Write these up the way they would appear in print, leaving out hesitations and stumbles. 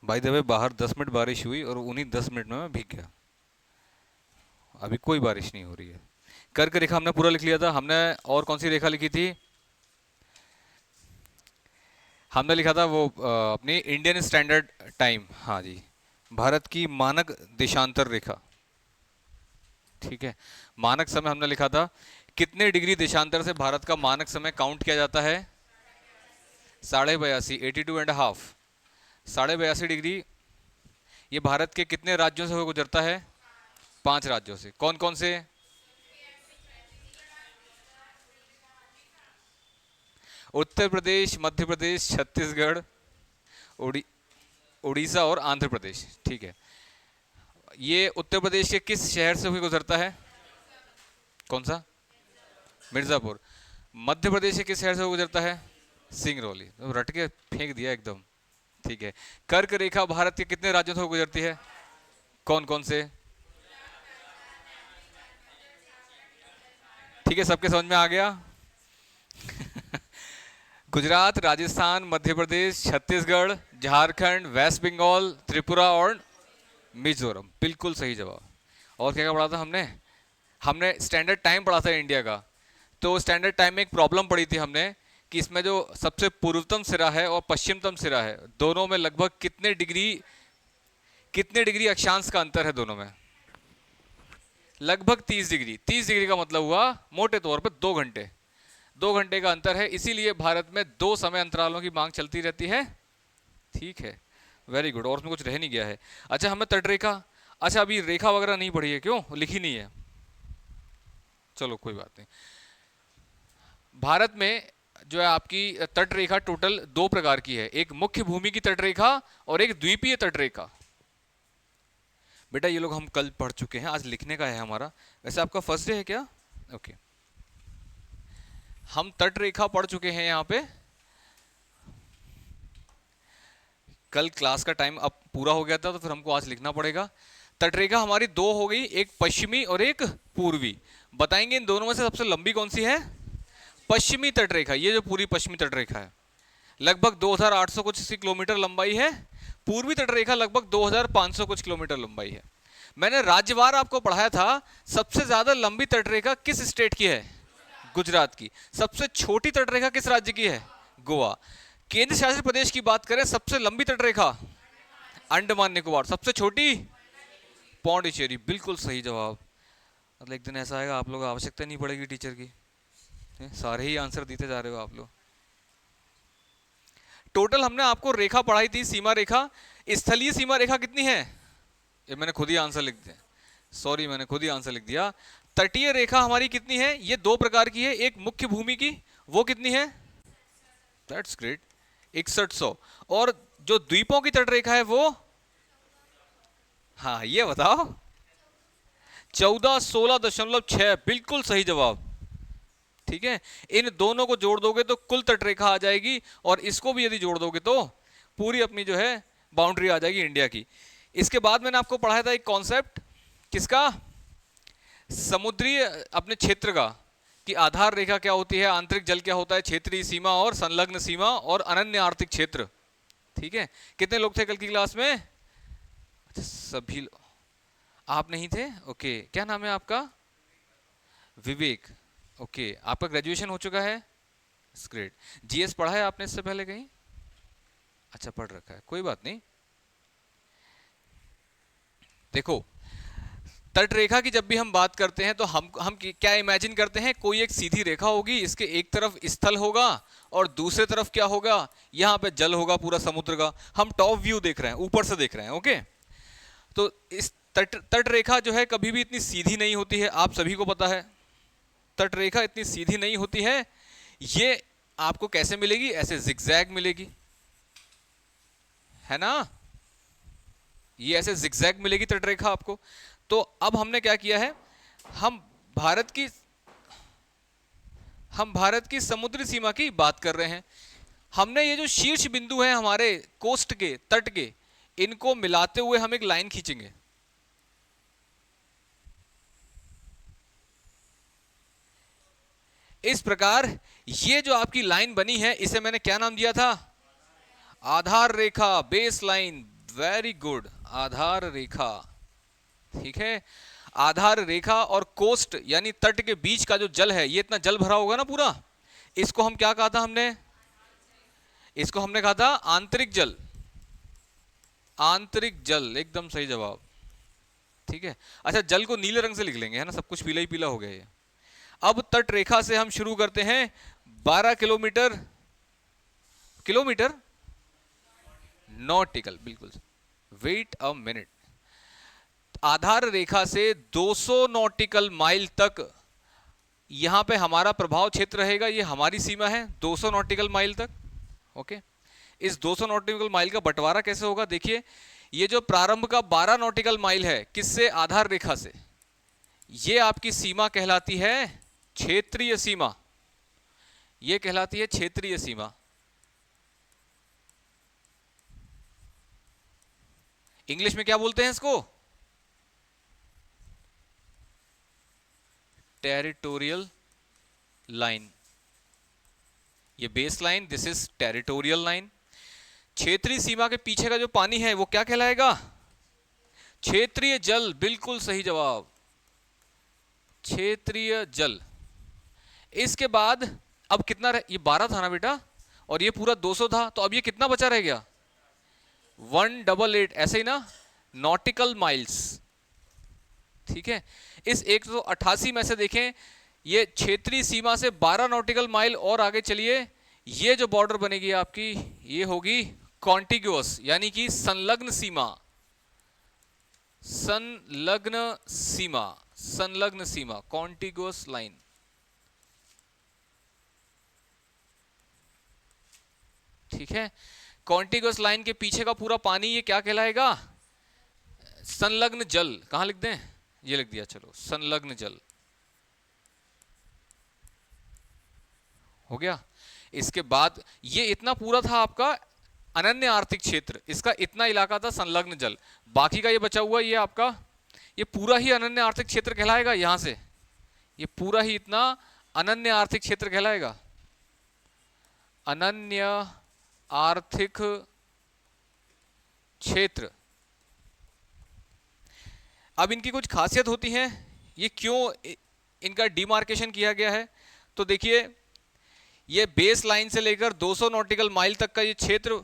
By the way बाहर 10 minute बारिश हुई और उन्हीं 10 मिनट में मैं भीग गया। अभी कोई बारिश नहीं हो रही है। कर्क रेखा हमने पूरा लिख लिया था। हमने और कौन सी रेखा लिखी थी? हमने लिखा था वो अपनी इंडियन स्टैंडर्ड टाइम, हाँ जी, भारत की मानक देशांतर रेखा। ठीक है, मानक समय हमने लिखा था। कितने डिग्री देशांतर से भारत का मानक समय काउंट किया जाता है? 82.5, 82.5। 82.5 डिग्री। ये भारत के कितने राज्यों से हो गुजरता है? 5 राज्यों से। कौन कौन से? उत्तर प्रदेश, मध्य प्रदेश, छत्तीसगढ़, उड़ी उड़ीसा और आंध्र प्रदेश। ठीक है। ये उत्तर प्रदेश के किस शहर से होकर गुजरता है? कौन सा? मिर्जापुर। मध्य प्रदेश के किस शहर से होकर गुजरता है? सिंगरौली। तो रट के फेंक दिया एकदम। ठीक है। कर्क रेखा भारत के कितने राज्यों से होकर गुजरती है? कौन कौन से? ठीक है, सबके समझ में आ गया? गुजरात, राजस्थान, मध्य प्रदेश, छत्तीसगढ़, झारखंड, वेस्ट बंगाल, त्रिपुरा और मिजोरम। बिल्कुल सही जवाब। और क्या क्या पढ़ा था हमने? हमने स्टैंडर्ड टाइम पढ़ा था इंडिया का। तो स्टैंडर्ड टाइम में एक प्रॉब्लम पढ़ी थी हमने कि इसमें जो सबसे पूर्वतम सिरा है और पश्चिमतम सिरा है, दोनों में लगभग कितने डिग्री अक्षांश का अंतर है दोनों में? लगभग 30 डिग्री। 30 डिग्री का मतलब हुआ मोटे तौर पर 2 घंटे। 2 घंटे का अंतर है, इसीलिए भारत में 2 समय अंतरालों की मांग चलती रहती है। ठीक है, वेरी गुड। और उसमें कुछ रह नहीं गया है। अच्छा, हमें तटरेखा, अच्छा अभी रेखा वगैरह नहीं पढ़ी है, क्यों लिखी नहीं है? चलो कोई बात नहीं। भारत में जो है आपकी तट रेखा टोटल 2 प्रकार की है, एक मुख्य भूमि की तट रेखा और एक द्वीपीय तट रेखा। बेटा ये लोग हम कल पढ़ चुके हैं, आज लिखने का है हमारा। वैसे आपका फर्स्ट डे है क्या? ओके। हम तट रेखा पढ़ चुके हैं यहाँ पे। कल क्लास का टाइम अब पूरा हो गया था तो फिर हमको आज लिखना पड़ेगा। तटरेखा हमारी 2 हो गई, एक पश्चिमी और एक पूर्वी। बताएंगे इन दोनों में से सबसे लंबी कौन सी है? पश्चिमी तटरेखा। ये जो पूरी पश्चिमी तटरेखा है लगभग 2800 कुछ इसी किलोमीटर लंबाई है। पूर्वी तटरेखा लगभग 2500 कुछ किलोमीटर लंबाई है। मैंने राज्यवार आपको पढ़ाया था। सबसे ज्यादा लंबी तटरेखा किस स्टेट की है? गुजरात की। सबसे छोटी तटरेखा किस राज्य की है? गोवा। केंद्र शासित प्रदेश की बात करें, सबसे लंबी तटरेखा अंडमान निकोबार, सबसे छोटी पौंडीचेरी। बिल्कुल सही जवाब। मतलब एक दिन ऐसा आएगा आप लोग आवश्यकता नहीं पड़ेगी टीचर की, सारे ही आंसर देते जा रहे हो आप लोग। टोटल हमने आपको रेखा पढ़ाई थी, सीमा रेखा। स्थलीय सीमा रेखा कितनी है? ये मैंने खुद ही आंसर लिख दिया, सॉरी मैंने खुद ही आंसर लिख दिया। तटीय रेखा हमारी कितनी है? ये 2 प्रकार की है, एक मुख्य भूमि की, वो कितनी है? That's great, 6100। और जो द्वीपों की तटरेखा है वो, हाँ ये बताओ। 14, 16.6। बिल्कुल सही जवाब। ठीक है, इन दोनों को जोड़ दोगे तो कुल तटरेखा आ जाएगी, और इसको भी यदि जोड़ दोगे तो पूरी अपनी जो है बाउंड्री आ जाएगी इंडिया की। इसके बाद मैंने आपको पढ़ाया था एक कॉन्सेप्ट, किसका? समुद्री अपने क्षेत्र का, कि आधार रेखा क्या होती है, आंतरिक जल क्या होता है, क्षेत्रीय सीमा और संलग्न सीमा और अनन्य आर्थिक क्षेत्र। ठीक है, कितने लोग थे कल की क्लास में? अच्छा सभी आप नहीं थे? ओके, क्या नाम है आपका? विवेक। ओके, आपका ग्रेजुएशन हो चुका है? ग्रेट। जीएस पढ़ा है आपने इससे पहले कहीं? अच्छा पढ़ रखा है, कोई बात नहीं। देखो, तट रेखा की जब भी हम बात करते हैं तो हम क्या इमेजिन करते हैं? कोई एक सीधी रेखा होगी, इसके एक तरफ स्थल होगा और दूसरे तरफ क्या होगा? यहाँ पे जल होगा पूरा समुद्र का। हम टॉप व्यू देख रहे हैं, ऊपर से देख रहे हैं। ओके, तो इस तट रेखा जो है कभी भी इतनी सीधी नहीं होती है, आप सभी को पता है। तट रेखा इतनी सीधी नहीं होती है। ये आपको कैसे मिलेगी? ऐसे जिगजैग मिलेगी, है ना? ये ऐसे जिगजैग मिलेगी तट रेखा आपको। तो अब हमने क्या किया है, हम भारत की समुद्री सीमा की बात कर रहे हैं। हमने ये जो शीर्ष बिंदु है हमारे कोस्ट के, तट के, इनको मिलाते हुए हम एक लाइन खींचेंगे। इस प्रकार ये जो आपकी लाइन बनी है, इसे मैंने क्या नाम दिया था? आधार रेखा, बेस लाइन। वेरी गुड, आधार रेखा। ठीक है, आधार रेखा और कोस्ट यानी तट के बीच का जो जल है, ये इतना जल भरा होगा ना पूरा, इसको हम क्या कहा था हमने, इसको हमने कहा था आंतरिक जल। आंतरिक जल, एकदम सही जवाब। ठीक है, अच्छा जल को नीले रंग से लिख लेंगे, है ना, सब कुछ पीला ही पीला हो गया ये। अब तट रेखा से हम शुरू करते हैं 12 किलोमीटर, किलोमीटर नॉटिकल, बिल्कुल, वेट अ मिनट। आधार रेखा से 200 नॉटिकल माइल तक यहां पे हमारा प्रभाव क्षेत्र रहेगा, ये हमारी सीमा है 200 नॉटिकल माइल तक। ओके, इस 200 नॉटिकल माइल का बंटवारा कैसे होगा, देखिए ये जो प्रारंभ का 12 नॉटिकल माइल है, किससे, आधार रेखा से, ये आपकी सीमा कहलाती है क्षेत्रीय सीमा, ये कहलाती है क्षेत्रीय सीमा। इंग्लिश में क्या बोलते हैं इसको, टेरिटोरियल लाइन। ये base line, this is territorial line. क्षेत्रीय सीमा के पीछे का जो पानी है वो क्या कहलाएगा, क्षेत्रीय जल, बिल्कुल सही जवाब, क्षेत्रीय जल। इसके बाद अब कितना ये 12 था ना बेटा, और ये पूरा 200 था, तो अब ये कितना बचा रह गया, 188, ऐसे ही ना, नॉटिकल माइल्स। ठीक है, इस 188 में से देखें, ये क्षेत्रीय सीमा से 12 नॉटिकल माइल और आगे चलिए, ये जो बॉर्डर बनेगी आपकी, ये होगी कॉन्टिग्यूअस, यानी कि संलग्न सीमा, संलग्न सीमा, संलग्न सीमा, कॉन्टिग्यूअस लाइन। ठीक है, कॉन्टिग्यूअस लाइन के पीछे का पूरा पानी ये क्या कहलाएगा, संलग्न जल। कहां लिख दें, ये लिख दिया, चलो संलग्न जल हो गया। इसके बाद ये इतना पूरा था आपका अनन्य आर्थिक क्षेत्र, इसका इतना इलाका था संलग्न जल, बाकी का ये बचा हुआ ये आपका, ये पूरा ही अनन्य आर्थिक क्षेत्र कहलाएगा, यहां से ये पूरा ही इतना अनन्य आर्थिक क्षेत्र कहलाएगा, अनन्य आर्थिक क्षेत्र। अब इनकी कुछ खासियत होती है, ये क्यों इनका डिमार्केशन किया गया है, तो देखिए ये बेस लाइन से लेकर 200 नॉटिकल माइल तक का ये क्षेत्र,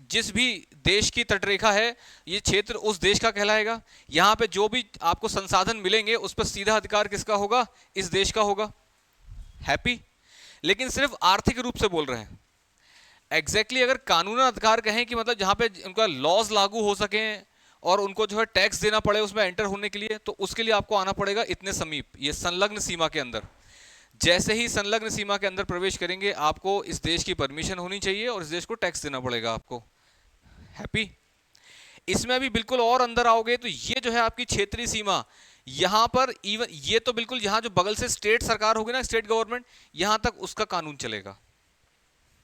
जिस भी देश की तटरेखा है, ये क्षेत्र उस देश का कहलाएगा। यहां पे जो भी आपको संसाधन मिलेंगे उस पर सीधा अधिकार किसका होगा, इस देश का होगा। हैप्पी, लेकिन सिर्फ आर्थिक रूप से बोल रहे हैं। एग्जैक्टली अगर कानूनन अधिकार कहें कि मतलब जहां पे उनका लॉज लागू हो सके और उनको जो है टैक्स देना पड़े उसमें एंटर होने के लिए, तो उसके लिए आपको आना पड़ेगा इतने समीप, ये संलग्न सीमा के अंदर। जैसे ही संलग्न सीमा के अंदर प्रवेश करेंगे, आपको इस देश की परमिशन होनी चाहिए और इस देश को टैक्स देना पड़ेगा आपको। हैप्पी, इसमें अभी बिल्कुल और अंदर आओगे तो ये जो है आपकी क्षेत्रीय सीमा, यहां पर इवन ये तो बिल्कुल यहां जो बगल से स्टेट सरकार होगी ना, स्टेट गवर्नमेंट, यहां तक उसका कानून चलेगा।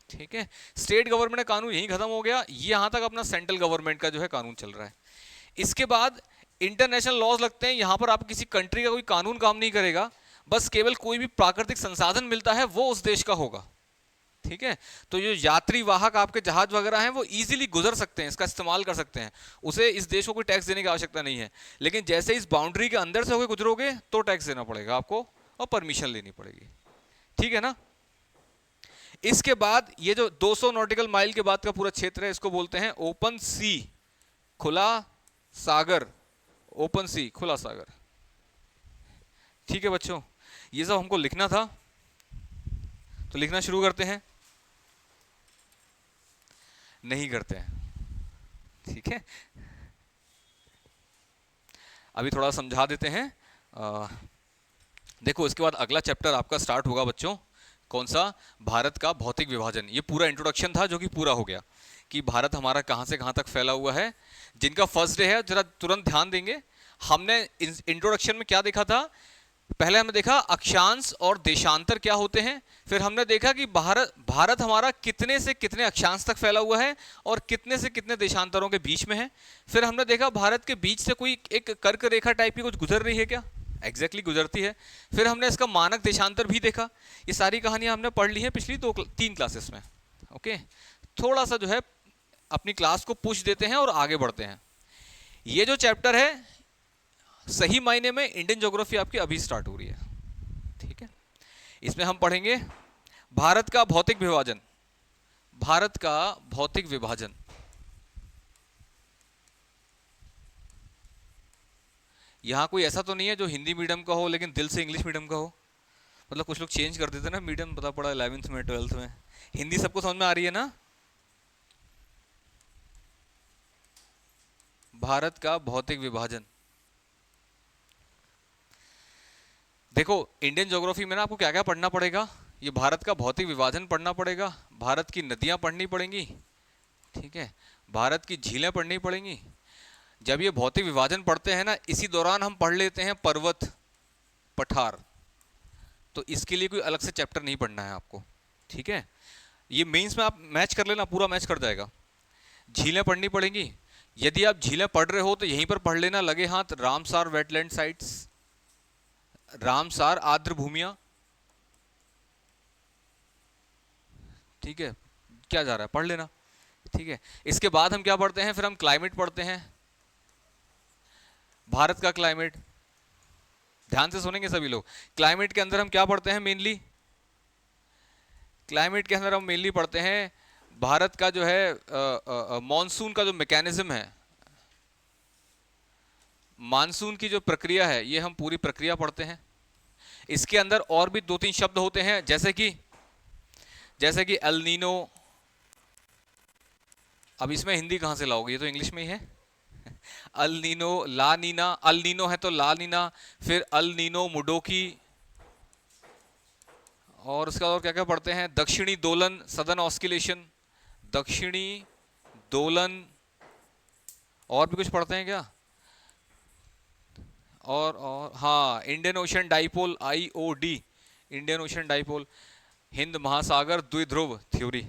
ठीक है, स्टेट गवर्नमेंट का कानून यहीं खत्म हो गया, यहां तक अपना सेंट्रल गवर्नमेंट का जो है कानून चल रहा है। इसके बाद इंटरनेशनल लॉज लगते हैं, यहां पर आप किसी कंट्री का कोई कानून काम नहीं करेगा, बस केवल कोई भी प्राकृतिक संसाधन मिलता है वो उस देश का होगा। ठीक है, तो जो यात्री वाहक आपके जहाज वगैरह हैं वो इजीली गुजर सकते हैं, इसका इस्तेमाल कर सकते हैं, उसे इस देश को कोई टैक्स देने की आवश्यकता नहीं है। लेकिन जैसे इस बाउंड्री के अंदर से होकर गुजरोगे तो टैक्स देना पड़ेगा आपको और परमिशन लेनी पड़ेगी। ठीक है ना। इसके बाद ये जो 200 नॉटिकल माइल के बाद का पूरा क्षेत्र है, इसको बोलते हैं ओपन सी, खुला सागर, ओपन सी, खुला सागर। ठीक है बच्चों, ये सब हमको लिखना था, तो लिखना शुरू करते हैं, नहीं करते हैं। ठीक है, अभी थोड़ा समझा देते हैं। देखो इसके बाद अगला चैप्टर आपका स्टार्ट होगा बच्चों, कौन सा, भारत का भौतिक विभाजन। ये पूरा इंट्रोडक्शन था जो कि पूरा हो गया कि भारत हमारा कहां से कहां तक फैला हुआ है। जिनका फर्स्ट डे है जरा तुरंत ध्यान देंगे। हमने इंट्रोडक्शन में क्या देखा था, पहले हमने देखा अक्षांश और देशांतर क्या होते हैं, फिर हमने देखा कि भारत हमारा कितने से कितने अक्षांश तक फैला हुआ है और कितने से कितने देशांतरों के बीच में है। फिर हमने देखा भारत के बीच से कोई एक कर्क रेखा टाइप की कुछ गुजर रही है क्या, एग्जैक्टली गुजरती है। फिर हमने इसका मानक देशांतर भी देखा। ये सारी कहानियां हमने पढ़ ली हैं पिछली 2-3 क्लासेस में। ओके, थोड़ा सा जो है अपनी क्लास को पुश देते हैं और आगे बढ़ते हैं। ये जो चैप्टर है सही मायने में इंडियन ज्योग्राफी आपकी अभी स्टार्ट हो रही है, ठीक है। इसमें हम पढ़ेंगे भारत का भौतिक विभाजन। भारत का भौतिक विभाजन, यहां कोई ऐसा तो नहीं है जो हिंदी मीडियम का हो लेकिन दिल से इंग्लिश मीडियम का हो। मतलब कुछ लोग चेंज कर देते ना मीडियम, पता पड़ा 11th में 12th में। हिंदी सबको समझ में आ रही है ना? भारत का भौतिक विभाजन, देखो इंडियन ज्योग्राफी में ना आपको क्या क्या पढ़ना पड़ेगा। ये भारत का भौतिक विभाजन पढ़ना पड़ेगा, भारत की नदियां पढ़नी पड़ेंगी, ठीक है, भारत की झीलें पढ़नी पड़ेंगी। जब ये भौतिक विभाजन पढ़ते हैं ना, इसी दौरान हम पढ़ लेते हैं पर्वत पठार, तो इसके लिए कोई अलग से चैप्टर नहीं पढ़ना है आपको, ठीक है। ये मेंस में आप मैच कर लेना, पूरा मैच कर जाएगा। झीलें पढ़नी पड़ेंगी, यदि आप झीलें पढ़ रहे हो तो यहीं पर पढ़ लेना लगे हाथ रामसार वेटलैंड साइट्स, रामसार आर्द्र भूमियां, ठीक है, क्या जा रहा है पढ़ लेना, ठीक है। इसके बाद हम क्या पढ़ते हैं, फिर हम क्लाइमेट पढ़ते हैं, भारत का क्लाइमेट। ध्यान से सुनेंगे सभी लोग। क्लाइमेट के अंदर हम क्या पढ़ते हैं मेनली, क्लाइमेट के अंदर हम मेनली पढ़ते हैं भारत का जो है मॉनसून का जो मैकेनिज्म है, मानसून की जो प्रक्रिया है, ये हम पूरी प्रक्रिया पढ़ते हैं। इसके अंदर और भी दो तीन शब्द होते हैं, जैसे कि एल नीनो। अब इसमें हिंदी कहां से लाओगे, ये तो इंग्लिश में ही है। अल नीनो, ला नीना, अल नीनो है तो ला नीना, फिर अल नीनो मुडोकी, और उसका और क्या क्या पढ़ते हैं, दक्षिणी दोलन सदर्न ऑस्किलेशन, दक्षिणी दोलन, और भी कुछ पढ़ते हैं क्या, और हाँ Indian ocean dipole, IOD, Indian ocean dipole, Hind महासागर द्विध्रुव थ्योरी,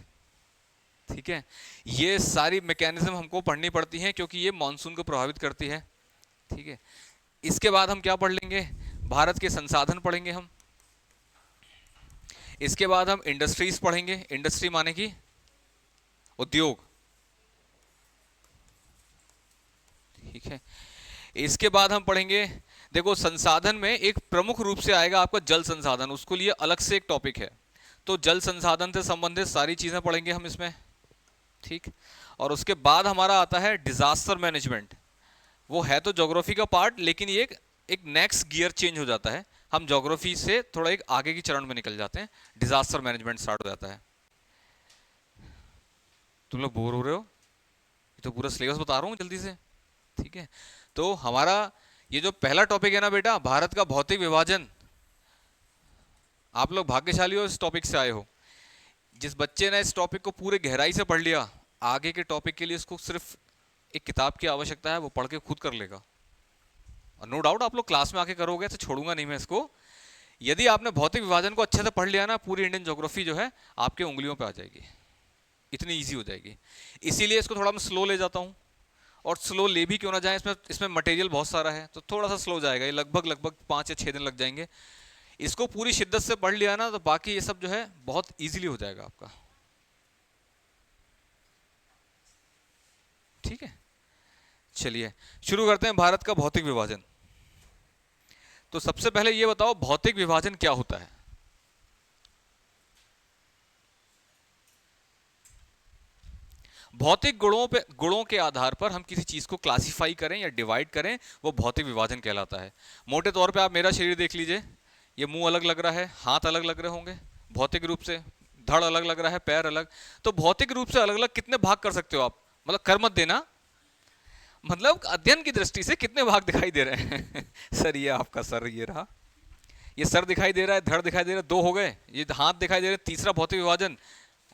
ठीक है। ये सारी मैकेनिज्म हमको पढ़नी पड़ती हैं क्योंकि ये मॉनसून को प्रभावित करती है, ठीक है। इसके बाद हम क्या पढ़ लेंगे, भारत के संसाधन पढ़ेंगे हम। इसके बाद हम इंडस्ट्रीज पढ़ेंगे, इंडस्ट्री माने की उद्योग, ठीक है। इसके बाद हम पढ़ेंगे, देखो संसाधन में एक प्रमुख रूप से आएगा आपका जल संसाधन, उसको लिए अलग से एक टॉपिक है, तो जल संसाधन से संबंधित सारी चीजें पढ़ेंगे हम इसमें, ठीक। और उसके बाद हमारा आता है डिजास्टर मैनेजमेंट, वो है तो ज्योग्राफी का पार्ट लेकिन ये एक नेक्स्ट गियर चेंज हो जाता है, हम ज्योग्राफी से थोड़ा एक आगे की चरण में निकल जाते हैं, डिजास्टर मैनेजमेंट स्टार्ट हो जाता है। तुम लोग बोर हो रहे हो, ये तो पूरा सिलेबस बता रहा हूँ जल्दी से, ठीक है। तो हमारा ये जो पहला टॉपिक है ना बेटा, भारत का भौतिक विभाजन, आप लोग भाग्यशाली हो इस टॉपिक से आए हो। जिस बच्चे ने इस टॉपिक को पूरे गहराई से पढ़ लिया, आगे के टॉपिक के लिए इसको सिर्फ एक किताब की आवश्यकता है, वो पढ़ के खुद कर लेगा, और नो डाउट आप लोग क्लास में आके करोगे तो छोड़ूंगा नहीं मैं इसको। यदि आपने भौतिक विभाजन को अच्छे से पढ़ लिया ना, पूरी इंडियन ज्योग्राफी जो है आपके उंगलियों पे आ जाएगी, इतनी इजी हो जाएगी। इसीलिए इसको थोड़ा मैं स्लो ले जाता हूँ, और स्लो ले भी क्यों ना जाए, इसमें इसमें मटेरियल बहुत सारा है तो थोड़ा सा स्लो जाएगा, ये लगभग लगभग 5 या 6 दिन लग जाएंगे। इसको पूरी शिद्दत से पढ़ लिया ना तो बाकी ये सब जो है बहुत इजीली हो जाएगा आपका, ठीक है। चलिए शुरू करते हैं भारत का भौतिक विभाजन। तो सबसे पहले ये बताओ भौतिक विभाजन क्या होता है। भौतिक गुणों के आधार पर हम किसी चीज को क्लासिफाई करें या डिवाइड करें, वो भौतिक विभाजन कहलाता है। मोटे तौर पे आप मेरा शरीर देख लीजिए, ये मुंह अलग लग रहा है, हाथ अलग लग रहे होंगे भौतिक रूप से, धड़ अलग लग रहा है, पैर अलग, तो भौतिक रूप से अलग अलग कितने भाग कर सकते हो आप, मतलब कर मत देना, मतलब अध्ययन की दृष्टि से कितने भाग दिखाई दे रहे हैं सर ये आपका सर, ये रहा, ये सर दिखाई दे रहा है, धड़ दिखाई दे रहा है, 2 हो गए, ये हाथ दिखाई दे रहे हैं, तीसरा भौतिक विभाजन,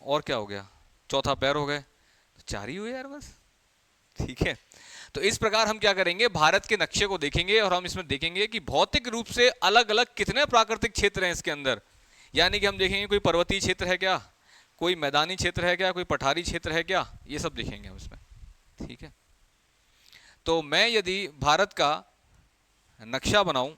और क्या हो गया, चौथा पैर हो गए, तो 4 ही हुए यार बस, ठीक है। तो इस प्रकार हम क्या करेंगे, भारत के नक्शे को देखेंगे और हम इसमें देखेंगे कि भौतिक रूप से अलग अलग कितने प्राकृतिक क्षेत्र हैं इसके अंदर। यानी कि हम देखेंगे कोई पर्वतीय क्षेत्र है क्या, कोई मैदानी क्षेत्र है क्या, कोई पठारी क्षेत्र है क्या, ये सब देखेंगे हम इसमें, ठीक है। तो मैं यदि भारत का नक्शा बनाऊं,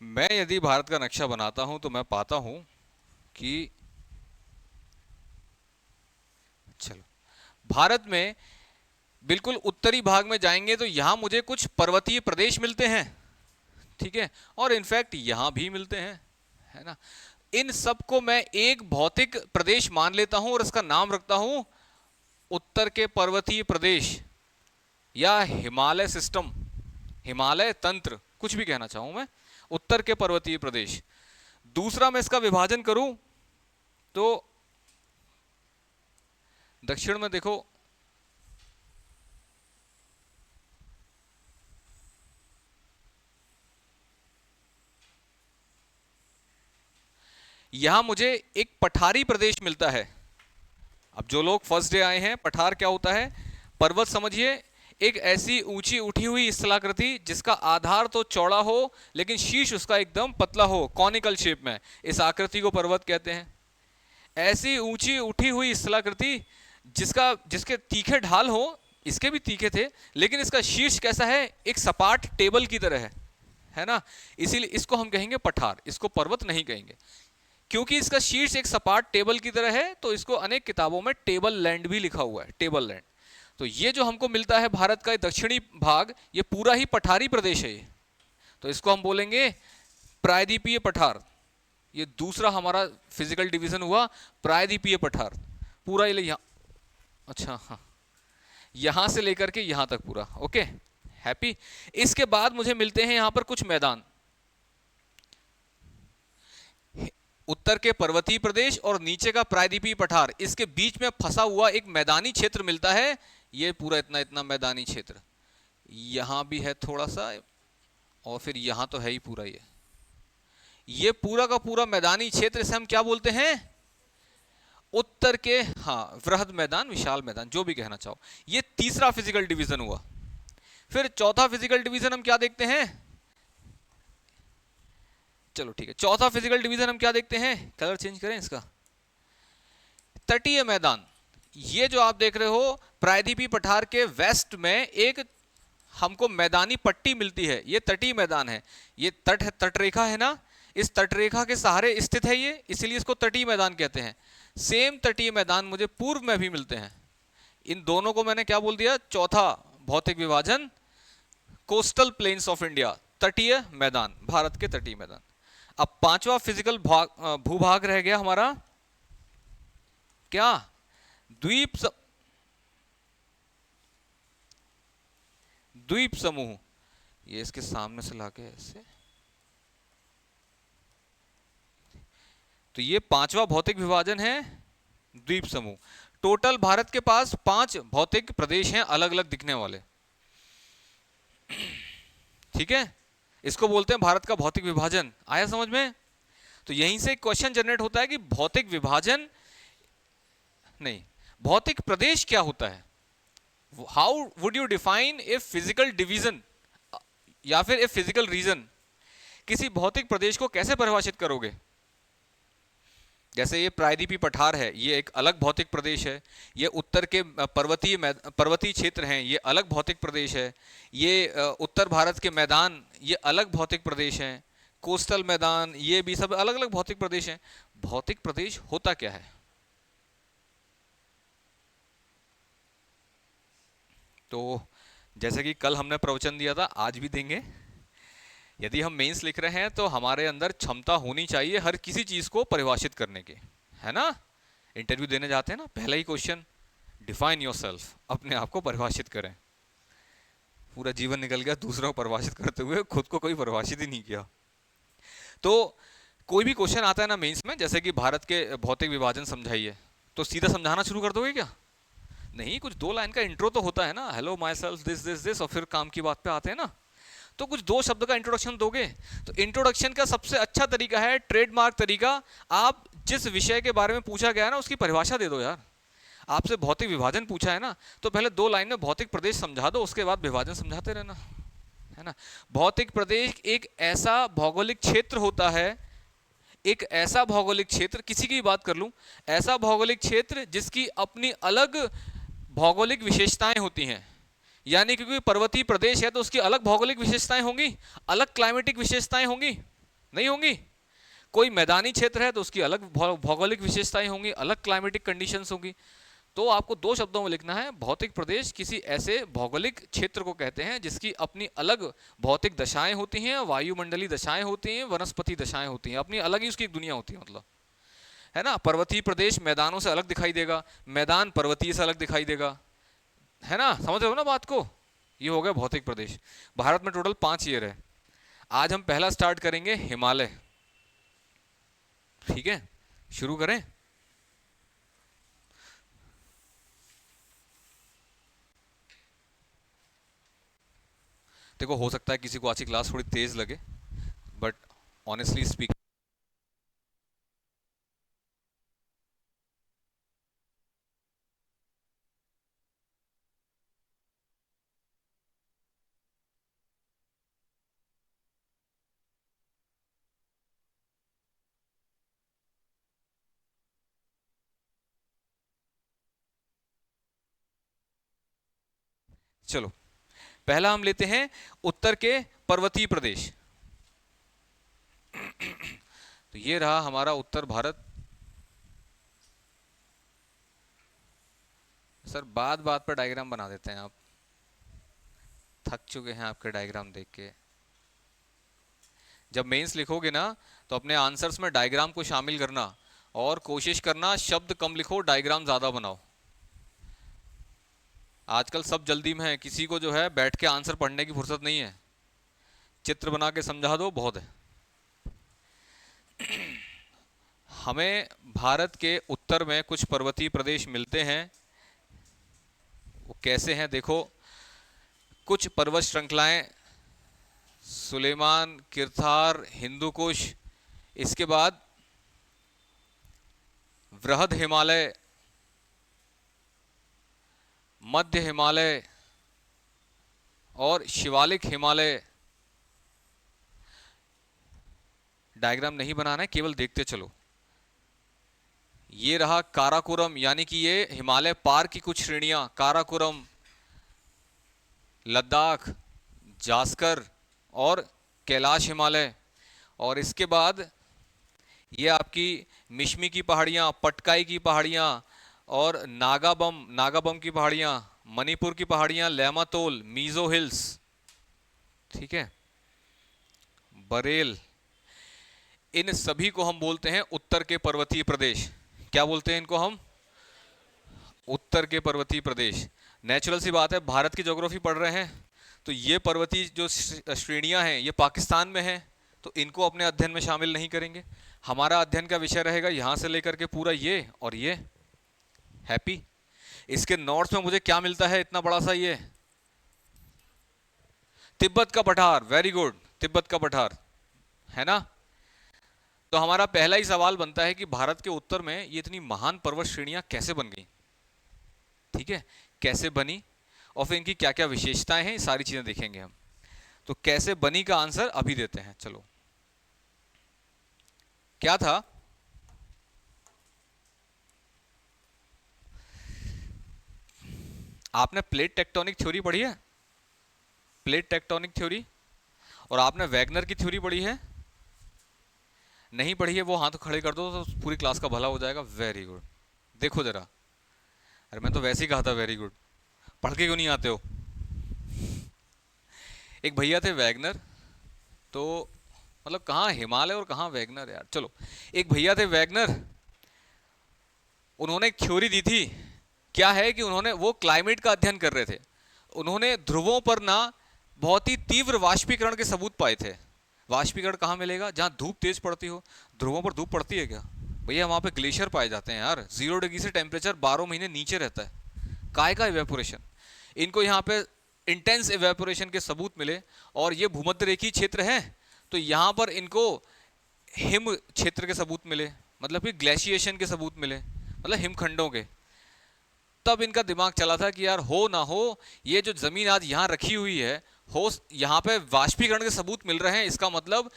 मैं यदि भारत का नक्शा बनाता हूं तो मैं पाता हूं कि चलो, भारत में बिल्कुल उत्तरी भाग में जाएंगे तो यहां मुझे कुछ पर्वतीय प्रदेश मिलते हैं, ठीक है, और इनफैक्ट यहां भी मिलते हैं, है ना। इन सबको मैं एक भौतिक प्रदेश मान लेता हूं और इसका नाम रखता हूं उत्तर के पर्वतीय प्रदेश या हिमालय सिस्टम, हिमालय तंत्र, कुछ भी कहना चाहूं मैं, उत्तर के पर्वतीय प्रदेश। दूसरा मैं इसका विभाजन करूं तो दक्षिण में देखो, यहां मुझे एक पठारी प्रदेश मिलता है। अब जो लोग फर्स्ट डे आए हैं, पठार क्या होता है? पर्वत समझिए, एक ऐसी ऊंची उठी हुई स्थलाकृति जिसका आधार तो चौड़ा हो लेकिन शीर्ष उसका एकदम पतला हो, कॉनिकल शेप में, इस आकृति को पर्वत कहते हैं। ऐसी ऊंची उठी हुई स्थलाकृति जिसके तीखे ढाल हो, इसके भी तीखे थे, लेकिन इसका शीर्ष कैसा है? एक सपाट टेबल की तरह है ना। इसीलिए इसको हम कहेंगे पठार, इसको पर्वत नहीं कहेंगे, क्योंकि इसका शीर्ष एक सपाट टेबल की तरह है। तो इसको अनेक किताबों में टेबल लैंड भी लिखा हुआ है, टेबल लैंड। तो ये जो हमको मिलता है भारत का दक्षिणी भाग, ये पूरा ही पठारी प्रदेश है ये। तो इसको हम बोलेंगे प्रायद्वीपीय पठार। ये दूसरा हमारा फिजिकल डिवीजन हुआ, प्रायद्वीपीय पठार। पूरा ये यहाँ, अच्छा हाँ, यहां से लेकर के यहां तक पूरा, ओके, हैप्पी। इसके बाद मुझे मिलते हैं यहां पर कुछ मैदान, उत्तर के पर्वतीय प्रदेश और नीचे का प्रायद्वीपीय पठार, इसके बीच में फंसा हुआ एक मैदानी क्षेत्र मिलता है। ये पूरा इतना इतना मैदानी क्षेत्र, यहां भी है थोड़ा सा, और फिर यहां तो है ही पूरा ये पूरा का पूरा मैदानी क्षेत्र, इसे हम क्या बोलते हैं? उत्तर के, हाँ, वृहद मैदान, विशाल मैदान, जो भी कहना चाहो। ये तीसरा फिजिकल डिवीजन हुआ। फिर चौथा फिजिकल डिवीजन हम क्या देखते हैं? चलो ठीक है, चौथा फिजिकल डिवीजन हम क्या देखते हैं? कलर चेंज करें इसका, तटीय मैदान। ये जो आप देख रहे हो, प्रायद्वीपीय पठार के वेस्ट में एक हमको मैदानी पट्टी मिलती है, ये तटीय मैदान है। ये तट है, तटरेखा है ना, इस तटरेखा के सहारे स्थित है ये, इसलिए इसको तटीय मैदान कहते हैं। सेम तटीय मैदान मुझे पूर्व में भी मिलते हैं। इन दोनों को मैंने क्या बोल दिया? चौथा भौतिक विभाजन, कोस्टल प्लेन्स ऑफ इंडिया, तटीय मैदान, भारत के तटीय मैदान। अब पांचवा फिजिकल भूभाग रह गया हमारा क्या? द्वीप समूह। ये इसके सामने से लाके ऐसे, तो ये पांचवा भौतिक विभाजन है, द्वीप समूह। टोटल भारत के पास 5 भौतिक प्रदेश हैं, अलग अलग दिखने वाले, ठीक है। इसको बोलते हैं भारत का भौतिक विभाजन। आया समझ में? तो यहीं से क्वेश्चन जनरेट होता है कि भौतिक विभाजन नहीं, भौतिक प्रदेश क्या होता है? How would you define a physical division या फिर ए फिजिकल रीजन? किसी भौतिक प्रदेश को कैसे परिभाषित करोगे? जैसे ये प्रायद्वीपीय पठार है, ये एक अलग भौतिक प्रदेश है। ये उत्तर के पर्वतीय क्षेत्र हैं, ये अलग भौतिक प्रदेश है। ये उत्तर भारत के मैदान, ये अलग भौतिक प्रदेश हैं। कोस्टल मैदान, ये भी सब अलग अलग भौतिक प्रदेश हैं। भौतिक प्रदेश होता क्या है? तो जैसे कि कल हमने प्रवचन दिया था, आज भी देंगे। यदि हम मेंस लिख रहे हैं तो हमारे अंदर क्षमता होनी चाहिए हर किसी चीज को परिभाषित करने की, है ना। इंटरव्यू देने जाते हैं ना, पहला ही क्वेश्चन, डिफाइन योरसेल्फ, अपने आप को परिभाषित करें। पूरा जीवन निकल गया दूसरों को परिभाषित करते हुए, खुद को कोई परिभाषित ही नहीं किया। तो कोई भी क्वेश्चन आता है ना मेंस में, जैसे कि भारत के भौतिक विभाजन समझाइए, तो सीधा समझाना शुरू कर दोगे क्या? नहीं, कुछ 2 लाइन का इंट्रो तो होता है ना, hello my self this this this, और फिर काम की बात पे आते हैं ना। तो कुछ 2 शब्द का इंट्रोडक्शन दोगे। तो इंट्रोडक्शन का सबसे अच्छा तरीका है, ट्रेडमार्क तरीका, आप जिस विषय के बारे में पूछा गया है ना उसकी परिभाषा दे दो यार। आपसे भौतिक विभाजन पूछा है ना, तो पहले 2 लाइन में भौतिक प्रदेश समझा दो, उसके बाद विभाजन समझाते रहना, है ना। भौतिक प्रदेश एक ऐसा भौगोलिक क्षेत्र होता है, एक ऐसा भौगोलिक क्षेत्र, किसी की बात कर लूं, ऐसा भौगोलिक क्षेत्र जिसकी अपनी अलग भौगोलिक विशेषताएं होती हैं। यानी क्योंकि पर्वतीय प्रदेश है तो उसकी अलग भौगोलिक विशेषताएं होंगी, अलग क्लाइमेटिक विशेषताएं होंगी, नहीं होंगी। कोई मैदानी क्षेत्र है तो उसकी अलग भौगोलिक विशेषताएं होंगी, अलग क्लाइमेटिक कंडीशंस होंगी। तो आपको दो शब्दों में लिखना है, भौतिक प्रदेश किसी ऐसे भौगोलिक क्षेत्र को कहते हैं जिसकी अपनी अलग भौतिक दशाएं होती हैं, वायुमंडलीय दशाएं होती हैं, वनस्पति दशाएं होती हैं, अपनी अलग ही उसकी एक दुनिया होती है। मतलब है ना, पर्वतीय प्रदेश मैदानों से अलग दिखाई देगा, मैदान पर्वतीय से अलग दिखाई देगा, है ना, समझ रहे हो ना बात को। ये हो गया भौतिक प्रदेश। भारत में टोटल 5 ईयर है। आज हम पहला स्टार्ट करेंगे हिमालय। ठीक है, शुरू करें। देखो हो सकता है किसी को आज की क्लास थोड़ी तेज लगे, बट ऑनेस्टली स्पीक, चलो पहला हम लेते हैं उत्तर के पर्वतीय प्रदेश। तो ये रहा हमारा उत्तर भारत। सर बात बात पर डायग्राम बना देते हैं आप, थक चुके हैं आपके डायग्राम देख के। जब मेंस लिखोगे ना तो अपने आंसर्स में डायग्राम को शामिल करना, और कोशिश करना शब्द कम लिखो, डायग्राम ज्यादा बनाओ। आजकल सब जल्दी में है, किसी को जो है बैठ के आंसर पढ़ने की फुर्सत नहीं है, चित्र बना के समझा दो बहुत है। हमें भारत के उत्तर में कुछ पर्वतीय प्रदेश मिलते हैं। वो कैसे हैं देखो, कुछ पर्वत श्रृंखलाएं, सुलेमान, किरथार, हिंदू कुश, इसके बाद वृहद हिमालय, मध्य हिमालय और शिवालिक हिमालय। डायग्राम नहीं बनाना है, केवल देखते चलो। ये रहा काराकोरम, यानी कि ये हिमालय पार की कुछ श्रेणियां, काराकोरम, लद्दाख, जास्कर और कैलाश हिमालय। और इसके बाद ये आपकी मिश्मी की पहाड़ियां, पटकाई की पहाड़ियां और नागाबम की पहाड़ियां, मणिपुर की पहाड़ियां, लेमातोल, मीजो हिल्स, ठीक है, बरेल, इन सभी को हम बोलते हैं उत्तर के पर्वतीय प्रदेश। क्या बोलते हैं इनको हम? उत्तर के पर्वतीय प्रदेश। नेचुरल सी बात है, भारत की ज्योग्राफी पढ़ रहे हैं तो ये पर्वतीय जो श्रेणियां हैं ये पाकिस्तान में हैं, तो इनको अपने अध्ययन में शामिल नहीं करेंगे। हमारा अध्ययन का विषय रहेगा यहां से लेकर के पूरा ये और ये। हैप्पी? इसके नॉर्थ में मुझे क्या मिलता है इतना बड़ा सा ये? तिब्बत का पठार। वेरी गुड, तिब्बत का पठार, है ना। तो हमारा पहला ही सवाल बनता है कि भारत के उत्तर में ये इतनी महान पर्वत श्रेणियां कैसे बन गई? ठीक है, कैसे बनी और फिर इनकी क्या क्या विशेषताएं हैं, सारी चीजें देखेंगे हम। तो कैसे बनी का आंसर अभी देते हैं। चलो, क्या था? आपने प्लेट टेक्टोनिक थ्योरी पढ़ी है? Plate tectonic theory. और आपने वैगनर की थ्योरी पढ़ी है? नहीं पढ़ी है वो हाथ खड़े कर दो तो पूरी क्लास का भला हो जाएगा। Very good. देखो जरा, अरे मैं तो वैसे ही कहा था वेरी गुड, पढ़ के क्यों नहीं आते हो? एक भैया थे वैगनर, तो मतलब कहाँ हिमालय और कहाँ वैगनर यार। चलो, एक भैया थे वैगनर, उन्होंने एक थ्योरी दी थी। क्या है कि उन्होंने, वो क्लाइमेट का अध्ययन कर रहे थे, उन्होंने ध्रुवों पर ना बहुत ही तीव्र वाष्पीकरण के सबूत पाए थे। वाष्पीकरण कहाँ मिलेगा? जहाँ धूप तेज पड़ती हो। ध्रुवों पर धूप पड़ती है क्या? भैया वहाँ पे ग्लेशियर पाए जाते हैं यार, 0 डिग्री से टेम्परेचर 12 महीने नीचे रहता है। काय का इवेपोरेशन? इनको यहाँ पे इंटेंस इवेपोरेशन के सबूत मिले। और ये भूमध्य रेखीय क्षेत्र है तो यहाँ पर इनको हिम क्षेत्र के सबूत मिले, मतलब कि ग्लेशिएशन के सबूत मिले, मतलब हिमखंडों के। तब इनका दिमाग चला था कि यार हो ना हो, ये जो जमीन आज यहाँ रखी हुई है, हो यहाँ पे वाष्पीकरण के सबूत मिल रहे हैं, इसका मतलब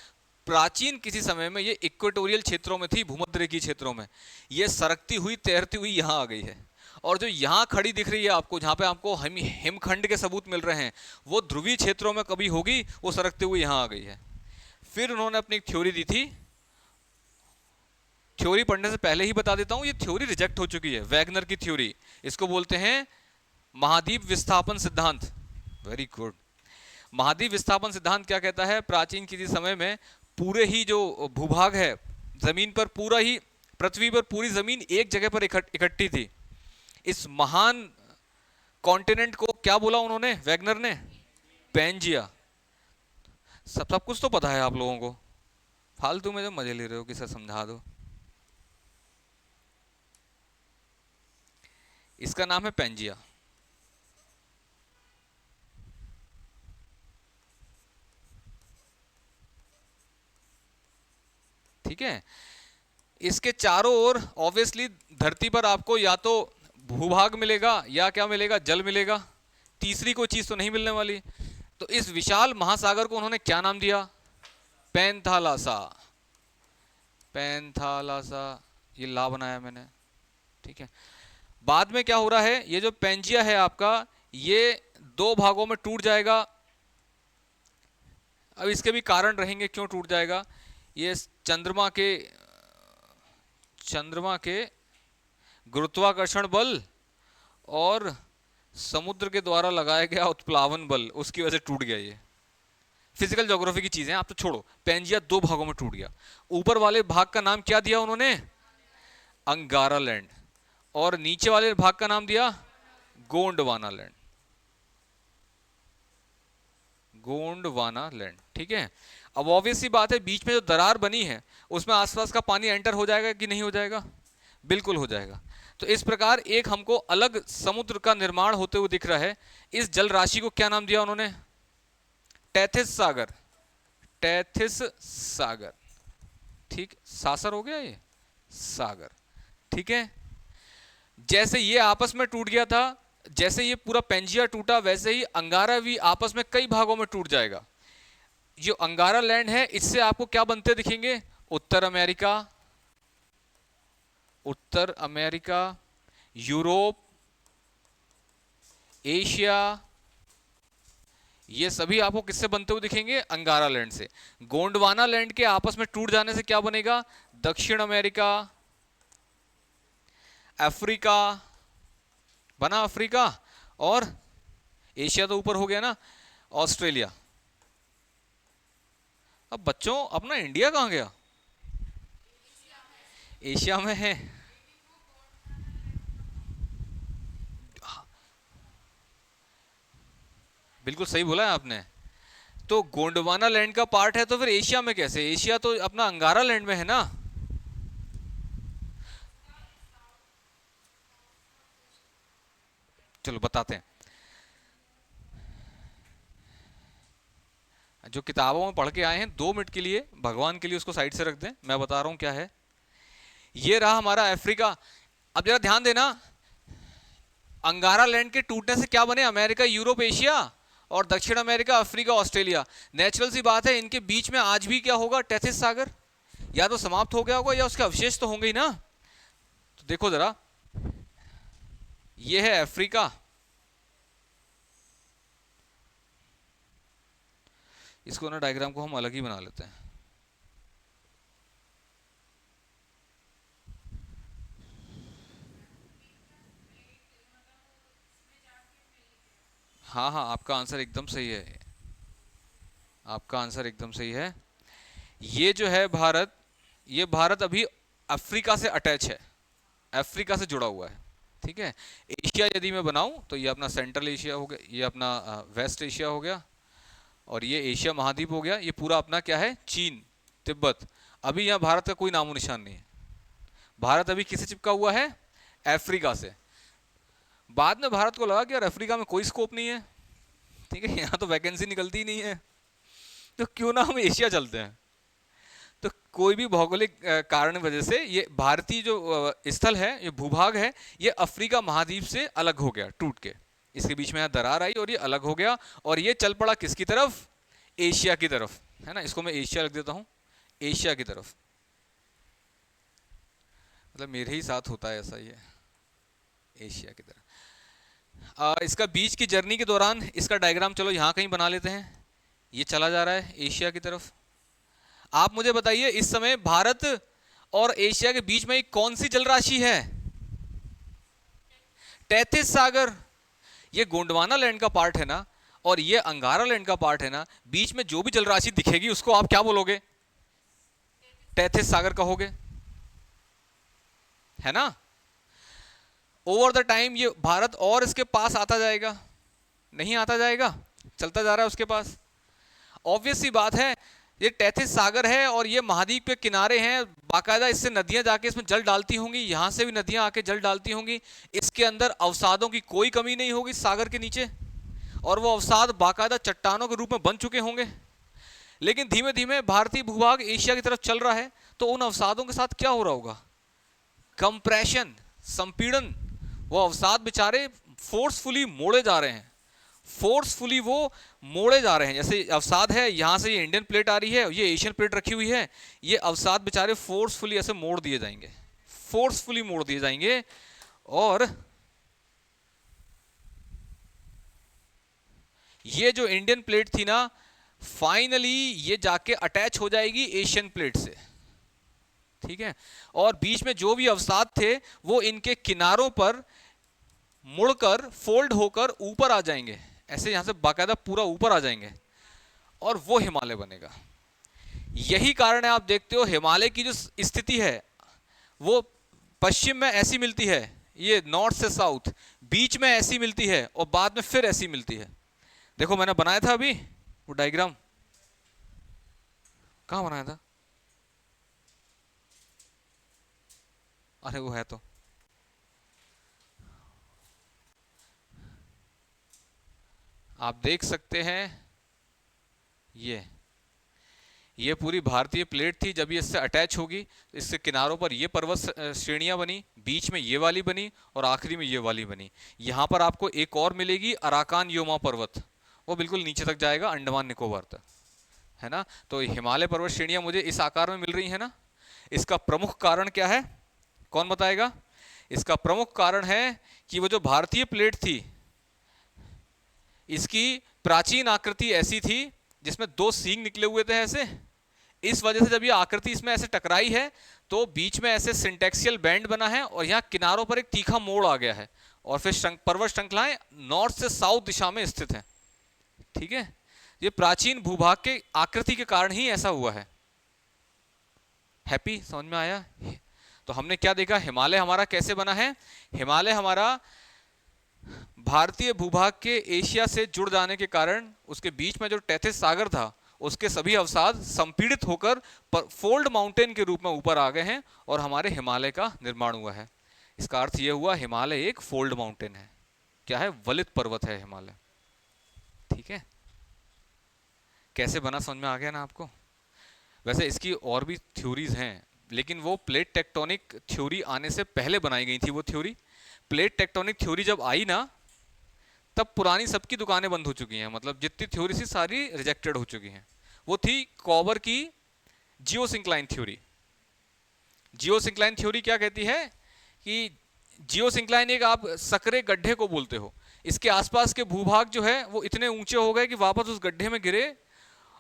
प्राचीन किसी समय में ये इक्वेटोरियल क्षेत्रों में थी, भूमध्यरेखीय क्षेत्रों में, ये सरकती हुई तैरती हुई यहाँ आ गई है। और जो यहाँ खड़ी दिख रही है आपको, जहाँ पे आपको हिमखंड के सबूत मिल रहे हैं, वो ध्रुवीय क्षेत्रों में कभी होगी, वो सरकते हुए यहाँ आ गई है। फिर उन्होंने अपनी एक थ्योरी दी थी। थ्योरी पढ़ने से पहले ही बता देता हूं, ये थ्योरी रिजेक्ट हो चुकी है, वैगनर की थ्योरी। इसको बोलते हैं महाद्वीप विस्थापन सिद्धांत। Very good. महाद्वीप विस्थापन सिद्धांत क्या कहता है? प्राचीन किसी समय में पूरे ही जो भूभाग है जमीन पर, पूरा ही पृथ्वी पर पूरी जमीन एक जगह पर इकट्ठी थी। इस महान कॉन्टिनेंट को क्या बोला उन्होंने, वैगनर ने? पैंजिया। सब कुछ तो पता है आप लोगों को, फालतू में जो मजे ले रहे हो कि सर समझा दो। इसका नाम है पैंजिया। ठीक है। इसके चारों ओर ऑब्वियसली धरती पर आपको या तो भूभाग मिलेगा या क्या मिलेगा, जल मिलेगा। तीसरी कोई चीज तो नहीं मिलने वाली। तो इस विशाल महासागर को उन्होंने क्या नाम दिया? पैंथालासा। पैंथालासा, ये ला बनाया मैंने। ठीक है। बाद में क्या हो रहा है, ये जो पैंजिया है आपका, ये दो भागों में टूट जाएगा। अब इसके भी कारण रहेंगे क्यों टूट जाएगा। ये चंद्रमा के गुरुत्वाकर्षण बल और समुद्र के द्वारा लगाया गया उत्प्लावन बल, उसकी वजह से टूट गया। ये फिजिकल ज्योग्राफी की चीजें आप तो छोड़ो। पैंजिया दो भागों में टूट गया। ऊपर वाले भाग का नाम क्या दिया उन्होंने? अंगारा लैंड। और नीचे वाले भाग का नाम दिया गोंडवाना लैंड। गोंडवाना लैंड। ठीक है। अब ऑब्वियस सी बात है, बीच में जो दरार बनी है उसमें आसपास का पानी एंटर हो जाएगा कि नहीं हो जाएगा? बिल्कुल हो जाएगा। तो इस प्रकार एक हमको अलग समुद्र का निर्माण होते हुए दिख रहा है। इस जल राशि को क्या नाम दिया उन्होंने? टेथिस सागर। टेथिस सागर। ठीक, सासर हो गया ये, सागर। ठीक है। जैसे ये आपस में टूट गया था, जैसे ये पूरा पेंजिया टूटा, वैसे ही अंगारा भी आपस में कई भागों में टूट जाएगा। जो अंगारा लैंड है, इससे आपको क्या बनते दिखेंगे? उत्तर अमेरिका, उत्तर अमेरिका, यूरोप, एशिया, ये सभी आपको किससे बनते हुए दिखेंगे? अंगारा लैंड से। गोंडवाना लैंड के आपस में टूट जाने से क्या बनेगा? दक्षिण अमेरिका, अफ्रीका बना, अफ्रीका, और एशिया तो ऊपर हो गया ना, ऑस्ट्रेलिया। अब बच्चों अपना इंडिया कहां गया? एशिया में है। बिल्कुल सही बोला है आपने। तो गोंडवाना लैंड का पार्ट है तो फिर एशिया में कैसे? एशिया तो अपना अंगारा लैंड में है ना। चलो बताते हैं। जो किताबों में पढ़ के आए हैं, 2 मिनट के लिए भगवान के लिए उसको साइड से रख दें, मैं बता रहा हूं क्या है। ये रहा हमारा अफ्रीका। अब जरा ध्यान देना, अंगारा लैंड के टूटने से क्या बने? अमेरिका, यूरोप, एशिया, और दक्षिण अमेरिका, अफ्रीका, ऑस्ट्रेलिया। नेचुरल सी बात है, इनके बीच में आज भी क्या होगा? टेथिस सागर या तो समाप्त हो गया होगा या उसके अवशेष तो होंगे ही ना। तो देखो जरा, ये है अफ्रीका, इसको ना डायग्राम को हम अलग ही बना लेते हैं। हाँ हाँ, आपका आंसर एकदम सही है। आपका आंसर एकदम सही है। ये जो है भारत, ये भारत अभी अफ्रीका से अटैच है, अफ्रीका से जुड़ा हुआ है। ठीक है। एशिया यदि मैं बनाऊं तो ये अपना सेंट्रल एशिया हो गया, ये अपना वेस्ट एशिया हो गया, और ये एशिया महाद्वीप हो गया। ये पूरा अपना क्या है? चीन, तिब्बत। अभी यहाँ भारत का कोई नामो निशान नहीं है। भारत अभी किससे चिपका हुआ है? अफ्रीका से। बाद में भारत को लगा कि यार अफ्रीका में कोई स्कोप नहीं है, ठीक है, यहाँ तो वैकेंसी निकलती ही नहीं है, तो क्यों ना हम एशिया चलते हैं। तो कोई भी भौगोलिक कारण वजह से ये भारतीय जो स्थल है, ये भूभाग है, ये अफ्रीका महाद्वीप से अलग हो गया टूट के। इसके बीच में यहाँ दरार आई और ये अलग हो गया, और ये चल पड़ा किसकी तरफ? एशिया की तरफ, है ना। इसको मैं एशिया लिख देता हूँ, एशिया की तरफ। मतलब मेरे ही साथ होता है ऐसा, ये एशिया की तरफ। इसका बीच की जर्नी के दौरान इसका डायग्राम चलो यहाँ कहीं बना लेते हैं। ये चला जा रहा है एशिया की तरफ, आप मुझे बताइए इस समय भारत और एशिया के बीच में कौन सी जल राशि है? तैथिस सागर। ये गोंडवाना लैंड का पार्ट है ना, और ये अंगारा लैंड का पार्ट है ना, बीच में जो भी जल राशि दिखेगी उसको आप क्या बोलोगे? तैथिस सागर कहोगे, है ना? ओवर द टाइम ये भारत और इसके पास आता जाएगा, नहीं आता जाएगा, चलता जा रहा है उसके पास। ऑब्वियस सी बात है, ये तैथिस सागर है और ये महाद्वीप के किनारे हैं, बाकायदा इससे नदियां जाके इसमें जल डालती होंगी, यहां से भी नदियां आके जल डालती होंगी। इसके अंदर अवसादों की कोई कमी नहीं होगी सागर के नीचे, और वो अवसाद बाकायदा चट्टानों के रूप में बन चुके होंगे। लेकिन धीमे धीमे भारतीय भूभाग एशिया की तरफ चल रहा है, तो उन अवसादों के साथ क्या हो रहा होगा? कंप्रेशन, संपीड़न। वो अवसाद बेचारे फोर्सफुली मोड़े जा रहे हैं, फोर्सफुली वो मोड़े जा रहे हैं। जैसे अवसाद है, यहां से ये इंडियन प्लेट आ रही है, ये एशियन प्लेट रखी हुई है, ये अवसाद बेचारे फोर्सफुली ऐसे मोड़ दिए जाएंगे, फोर्सफुली मोड़ दिए जाएंगे। और ये जो इंडियन प्लेट थी ना, फाइनली ये जाके अटैच हो जाएगी एशियन प्लेट से, ठीक है? और बीच में जो भी अवसाद थे वो इनके किनारों पर मुड़कर फोल्ड होकर ऊपर आ जाएंगे, ऐसे यहां से बाकायदा पूरा ऊपर आ जाएंगे, और वो हिमालय बनेगा। यही कारण है, आप देखते हो हिमालय की जो स्थिति है वो पश्चिम में ऐसी मिलती है, ये नॉर्थ से साउथ, बीच में ऐसी मिलती है और बाद में फिर ऐसी मिलती है। देखो मैंने बनाया था अभी वो डायग्राम, कहां बनाया था? अरे वो है तो, आप देख सकते हैं, ये पूरी भारतीय प्लेट थी। जब ये इससे अटैच होगी, इससे किनारों पर ये पर्वत श्रेणियां बनी, बीच में ये वाली बनी और आखिरी में ये वाली बनी। यहां पर आपको एक और मिलेगी, अराकान योमा पर्वत, वो बिल्कुल नीचे तक जाएगा अंडमान निकोबार तक, है ना? तो हिमालय पर्वत श्रेणियां मुझे इस आकार में मिल रही है ना। इसका प्रमुख कारण क्या है, कौन बताएगा? इसका प्रमुख कारण है कि वो जो भारतीय प्लेट थी, इसकी प्राचीन आकृति ऐसी थी जिसमें दो सींग निकले हुए थे ऐसे। इस वजह से जब ये आकृति इसमें ऐसे टकराई है तो बीच में ऐसे सिंटेक्सियल बैंड बना है और यहाँ किनारों पर एक तीखा मोड़ आ गया है, और फिर पर्वत श्रृंखलाएं नॉर्थ से साउथ दिशा में स्थित हैं, ठीक है? ये प्राचीन भूभाग के आकृति के कारण ही ऐसा हुआ है। हैप्पी, समझ में आया? तो हमने क्या देखा, हिमालय हमारा कैसे बना है? हिमालय हमारा भारतीय भूभाग के एशिया से जुड़ जाने के कारण उसके बीच में जो तैथिस सागर था उसके सभी अवसाद संपीड़ित होकर फोल्ड माउंटेन के रूप में ऊपर आ गए हैं और हमारे हिमालय का निर्माण हुआ है। इसका अर्थ यह हुआ हिमालय एक फोल्ड माउंटेन है। क्या है? वलित पर्वत है हिमालय, ठीक है? कैसे बना समझ में आ गया ना आपको? वैसे इसकी और भी थ्योरीज हैं, लेकिन वो प्लेट टेक्टोनिक थ्योरी आने से पहले बनाई गई थी वो थ्योरी। प्लेट टेक्टोनिक थ्योरी जब आई ना, तब पुरानी सबकी दुकानें बंद हो चुकी हैं, मतलब जितनी थ्योरी थी सारी रिजेक्टेड हो चुकी हैं। वो थी कॉबर की जियोसिंक्लाइन थ्योरी। जियोसिंक्लाइन थ्योरी क्या कहती है कि जियोसिंक्लाइन एक आप सकरे गड्ढे को बोलते हो, इसके आसपास के भूभाग जो है वो इतने ऊंचे हो गए कि वापस उस गड्ढे में गिरे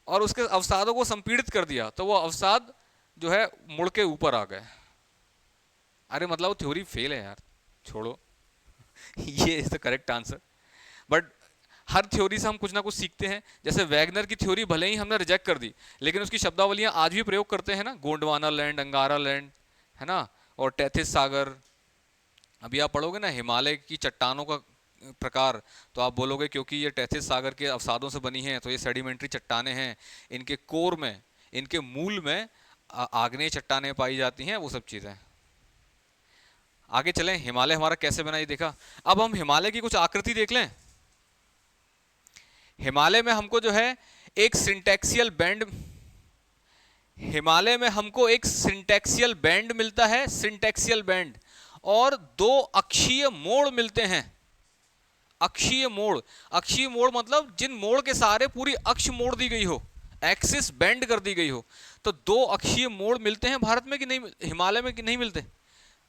और उसके अवसादों को संपीड़ित कर दिया, तो वो अवसाद जो है मुड़ के ऊपर आ गए। अरे मतलब वो थ्योरी फेल है यार, छोड़ो ये is the correct answer. But her theory से हम कुछ ना कुछ सीखते हैं। जैसे वैगनर की थ्योरी भले ही हमने रिजेक्ट कर दी, लेकिन उसकी शब्दावलियां आज भी प्रयोग करते हैं ना, गोंडवाना लैंड, अंगारा लैंड, है ना, और तैथिस सागर। अभी आप पढ़ोगे ना हिमालय की चट्टानों का प्रकार, तो आप बोलोगे क्योंकि ये तैथिस सागर के अवसादों से बनी हैं, तो ये सेडिमेंट्री चट्टानें हैं, इनके कोर में, इनके मूल में आग्नेय चट्टानें पाई जाती हैं, वो सब चीजें। आगे चलें, हिमालय हमारा कैसे बना ये देखा। अब हम हिमालय की कुछ आकृति देख लें। हिमालय में हमको जो है एक सिंटेक्सियल बैंड, हिमालय में हमको एक सिंटेक्सियल बैंड मिलता है, सिंटेक्सियल बैंड, और दो अक्षीय मोड़ मिलते हैं। अक्षीय मोड़, अक्षीय मोड़ मतलब जिन मोड़ के सहारे पूरी अक्ष मोड़ दी गई हो, एक्सिस बेंड कर दी गई हो। तो दो अक्षीय मोड़ मिलते हैं भारत में कि नहीं, हिमालय में कि नहीं मिलते?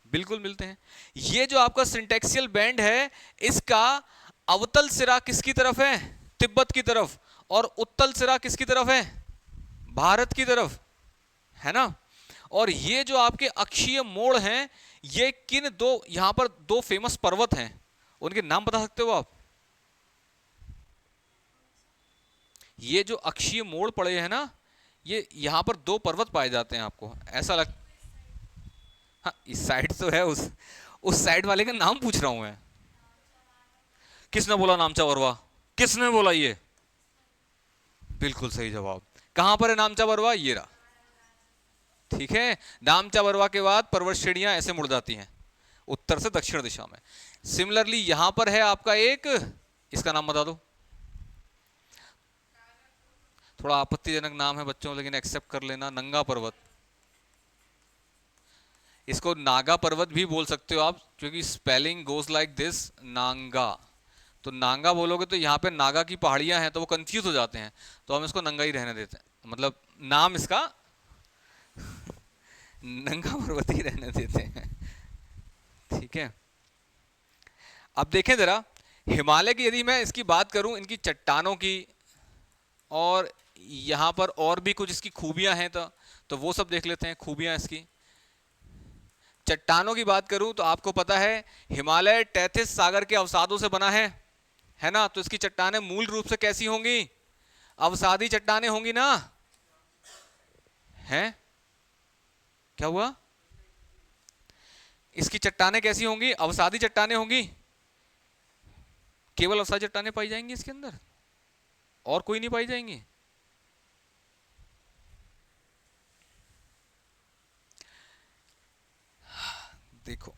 बिल्कुल मिलते हैं। ये जो आपका सिंटेक्सियल बैंड है, इसका अवतल सिरा किसकी तरफ है? तिब्बत की तरफ। और उत्तल सिरा किसकी तरफ है? भारत की तरफ। है ना। और ये जो आपके अक्षीय मोड़ हैं, ये किन दो, यहां पर दो फेमस पर्वत हैं, उनके नाम बता सकते हो आप? ये जो अक्षीय मोड़ पड़े हैं ना, ये यहां पर दो पर्वत पाए जाते हैं, आपको ऐसा लग। हाँ, इस साइड तो है, उस साइड वाले का नाम पूछ रहा हूं मैं। किसने बोला नामचा बरवा? किसने बोला ये? बिल्कुल सही जवाब। कहां पर है नामचा बरवा? ये रहा। ठीक है, नामचा बरवा के बाद पर्वत श्रेणियां ऐसे मुड़ जाती हैं उत्तर से दक्षिण दिशा में। सिमिलरली यहां पर है आपका एक, इसका नाम बता दो। थोड़ा आपत्तिजनक नाम है बच्चों, लेकिन एक्सेप्ट कर लेना, नंगा पर्वत। इसको नागा पर्वत भी बोल सकते हो आप, क्योंकि spelling goes like this, Nanga. तो नांगा बोलोगे तो यहाँ पे नागा की पहाड़ियां हैं, तो वो कंफ्यूज हो जाते हैं, तो हम इसको नंगा ही रहने देते हैं, मतलब नाम इसका नंगा पर्वत ही रहने देते हैं। ठीक है, अब देखें जरा हिमालय की, यदि मैं इसकी बात करूं, इनकी चट्टानों की, और यहां पर और भी कुछ इसकी खूबियां हैं, तो वो सब देख लेते हैं खूबियां इसकी। चट्टानों की बात करूं तो आपको पता है हिमालय तैथिस सागर के अवसादों से बना है ना। तो इसकी चट्टानें मूल रूप से कैसी होंगी? अवसादी चट्टानें होंगी ना। हैं, क्या हुआ? इसकी चट्टानें कैसी होंगी? अवसादी चट्टानें होंगी। केवल अवसादी चट्टानें पाई जाएंगी इसके अंदर, और कोई नहीं पाई जाएंगी। देखो,